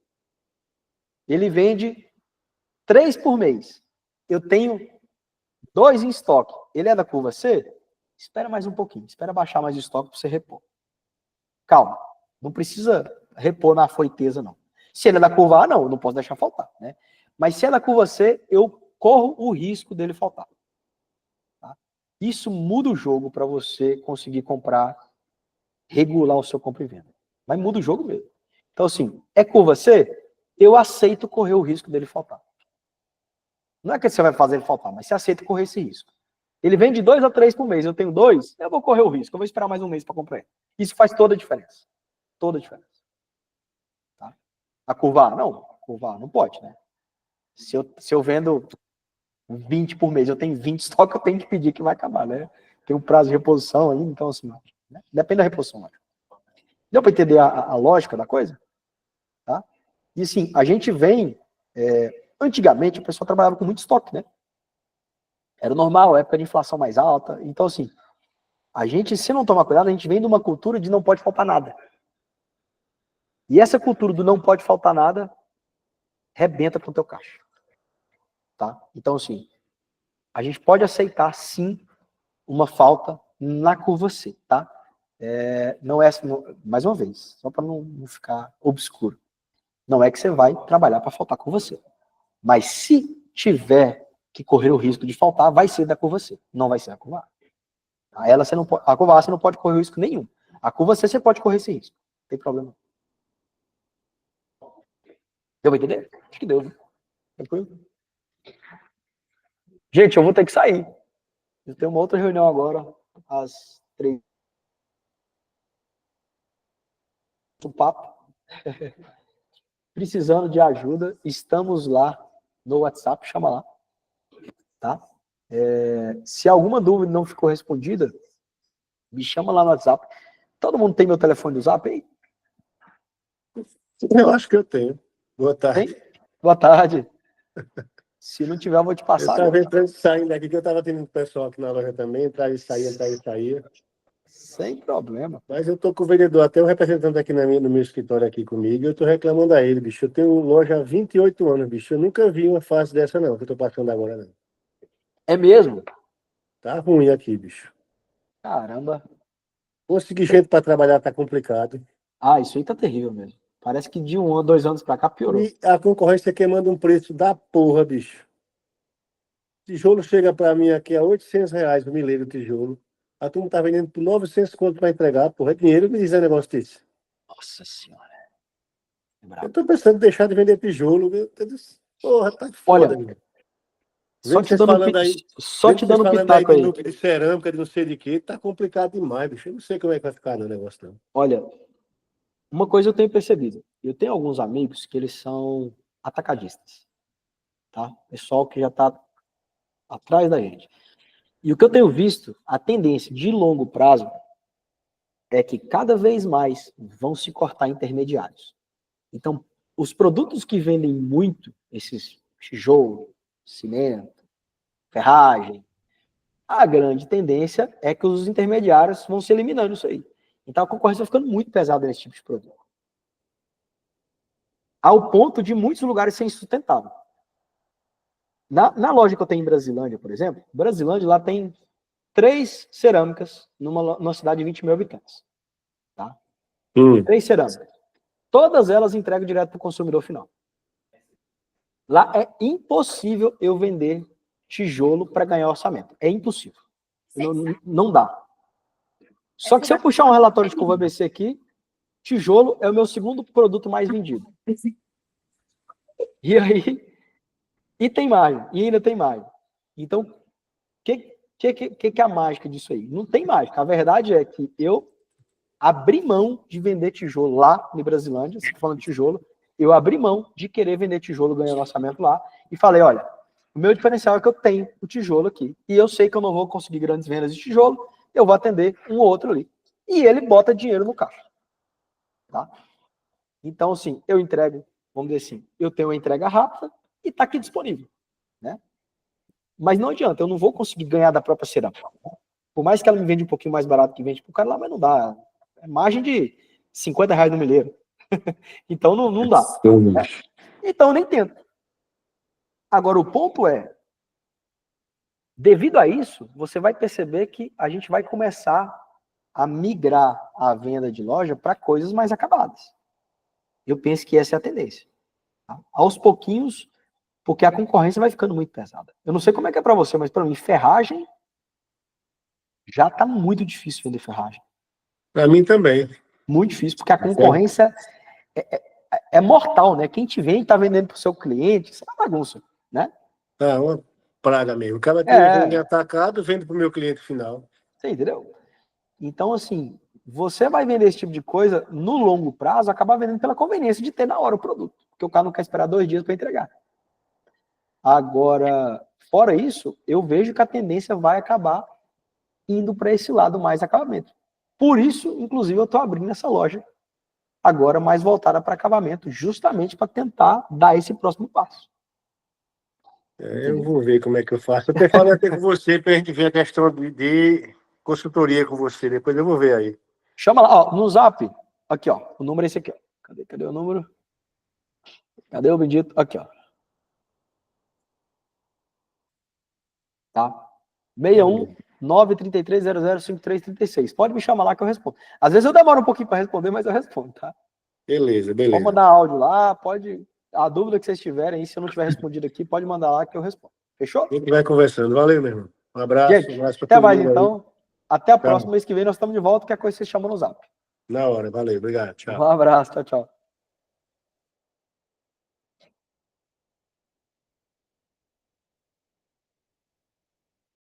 ele vende 3 por mês. Eu tenho 2 em estoque. Ele é da curva C? Espera mais um pouquinho. Espera baixar mais o estoque para você repor. Calma. Não precisa repor na afoiteza, não. Se ele é da curva A, não posso deixar faltar. Né? Mas se é da curva C, eu corro o risco dele faltar. Tá? Isso muda o jogo para você conseguir comprar, regular o seu compra e venda. Mas muda o jogo mesmo. Então, assim, é curva C? Eu aceito correr o risco dele faltar. Não é que você vai fazer ele faltar, mas você aceita correr esse risco. Ele vende 2 a 3 por mês, eu tenho 2, eu vou correr o risco, eu vou esperar mais um mês para comprar ele. Isso faz toda a diferença. Toda a diferença. Tá? A curva A, não. A curva A não pode, né? Se eu vendo 20 por mês, eu tenho 20 estoque, eu tenho que pedir que vai acabar, né? Tem um prazo de reposição aí, então assim, né? Depende da reposição. Né? Deu para entender a lógica da coisa? Tá? E assim, a gente vem... antigamente, o pessoal trabalhava com muito estoque, né? Era normal, época de inflação mais alta. Então, assim, a gente, se não tomar cuidado, a gente vem de uma cultura de não pode faltar nada. E essa cultura do não pode faltar nada, rebenta com o teu caixa. Tá? Então, assim, a gente pode aceitar, sim, uma falta na curva C, tá? não é, mais uma vez, só para não ficar obscuro, não é que você vai trabalhar para faltar com você. Mas se tiver que correr o risco de faltar, vai ser da com você, não vai ser a com a. Ela você não pode, a com a você não pode correr risco nenhum. A com você pode correr esse risco. Não tem problema. Deu pra entender? Acho que deu, né? Tranquilo? Gente, eu vou ter que sair. Eu tenho uma outra reunião agora, às 3. O papo. Precisando de ajuda, estamos lá no WhatsApp, chama lá. Tá? Se alguma dúvida não ficou respondida, me chama lá no WhatsApp. Todo mundo tem meu telefone do Zap aí? Eu acho que eu tenho. Boa tarde. Tem? Boa tarde. Se não tiver, eu vou te Eu passar. estava entrando e saindo aqui, que eu estava tendo um pessoal aqui na loja também, entrar e sair, entrar e sair. Sem problema. Mas eu estou com o vendedor, até o representante aqui no meu escritório aqui comigo, e eu estou reclamando a ele, bicho. Eu tenho loja há 28 anos, bicho. Eu nunca vi uma fase dessa, não, que eu estou passando agora, não. É mesmo? Tá ruim aqui, bicho. Caramba. Conseguir gente para trabalhar tá complicado. Ah, isso aí tá terrível mesmo. Parece que de 1 ou 2 anos pra cá piorou. E a concorrência queimando um preço da porra, bicho. Tijolo chega para mim aqui a R$ 800 o milheiro de tijolo. A turma tá vendendo por 900 conto para entregar, porra. É dinheiro me dizer um negócio desse. Nossa senhora. É Eu brabo. tô pensando em deixar de vender tijolo, meu Deus. Porra, tá Olha, foda, meu. só Vendo te vocês dando, falando aí, só vendo te vocês dando um falando aí pitaco de aí. núcleo de cerâmica, de não sei de quê, tá complicado demais, bicho. Eu não sei como é que vai ficar no negócio, não. Olha, uma coisa eu tenho percebido. Eu tenho alguns amigos que eles são atacadistas. Tá? Pessoal que já tá atrás da gente. E o que eu tenho visto, a tendência de longo prazo é que cada vez mais vão se cortar intermediários. Então, os produtos que vendem muito, esses tijolo, cimento, ferragem, a grande tendência é que os intermediários vão se eliminando isso aí. Então, a concorrência vai ficando muito pesada nesse tipo de produto. Ao ponto de muitos lugares ser insustentável. Na loja que eu tenho em Brasilândia, por exemplo, Brasilândia lá tem 3 cerâmicas numa cidade de 20 mil habitantes. Tá? 3 cerâmicas. Todas elas entregam direto para o consumidor final. Lá é impossível eu vender tijolo para ganhar orçamento. É impossível. Não dá. Só que se eu puxar um relatório de curva ABC aqui, tijolo é o meu segundo produto mais vendido. E aí, e tem margem, e ainda tem margem. Então, o que é a mágica disso aí? Não tem mágica. A verdade é que eu abri mão de vender tijolo lá em Brasilândia, você falando de tijolo, eu abri mão de querer vender tijolo ganhando orçamento lá e falei, olha, o meu diferencial é que eu tenho o tijolo aqui e eu sei que eu não vou conseguir grandes vendas de tijolo, eu vou atender um ou outro ali. E ele bota dinheiro no caixa. Tá? Então, assim, eu entrego, vamos dizer assim, eu tenho uma entrega rápida e está aqui disponível. Né? Mas não adianta, eu não vou conseguir ganhar da própria cerâmica. Por mais que ela me vende um pouquinho mais barato que vende pro cara lá, mas não dá. É margem de R$ 50 no milheiro. Então não dá. Né? Então eu nem tento. Agora, o ponto é, devido a isso, você vai perceber que a gente vai começar a migrar a venda de loja para coisas mais acabadas. Eu penso que essa é a tendência. Tá? Aos pouquinhos, porque a concorrência vai ficando muito pesada. Eu não sei como é que é para você, mas para mim, ferragem já está muito difícil vender ferragem. Para mim também. Muito difícil, porque a concorrência é mortal, né? Quem te vende está vendendo para o seu cliente, isso é uma bagunça, né? Ah, uma praga mesmo. O cara que vende atacado, vende para o meu cliente final. Você entendeu? Então, assim, você vai vender esse tipo de coisa, no longo prazo, acabar vendendo pela conveniência de ter na hora o produto, porque o cara não quer esperar 2 dias para entregar. Agora, fora isso, eu vejo que a tendência vai acabar indo para esse lado mais acabamento. Por isso, inclusive, eu estou abrindo essa loja agora mais voltada para acabamento, justamente para tentar dar esse próximo passo. Eu vou ver como é que eu faço. Eu até falei até com você para a gente ver a questão de consultoria com você. Depois eu vou ver aí. Chama lá, ó, no Zap. Aqui, ó. O número é esse aqui, ó. Cadê o número? Cadê o bendito? Aqui, ó. Tá? 61 933005336. Pode me chamar lá que eu respondo. Às vezes eu demoro um pouquinho para responder, mas eu respondo, tá? Beleza, Pode beleza. mandar áudio lá, pode. A dúvida que vocês tiverem aí, se eu não tiver respondido aqui, pode mandar lá que eu respondo. Fechou? A gente vai conversando. Valeu, meu irmão. Um abraço, Gente, um abraço para até todo mais mundo aí. então. Até a Tchau. próxima mês que vem, nós estamos de volta. Qualquer coisa vocês chamam no zap. Na hora, valeu, obrigado, tchau. Um abraço, tchau, tchau.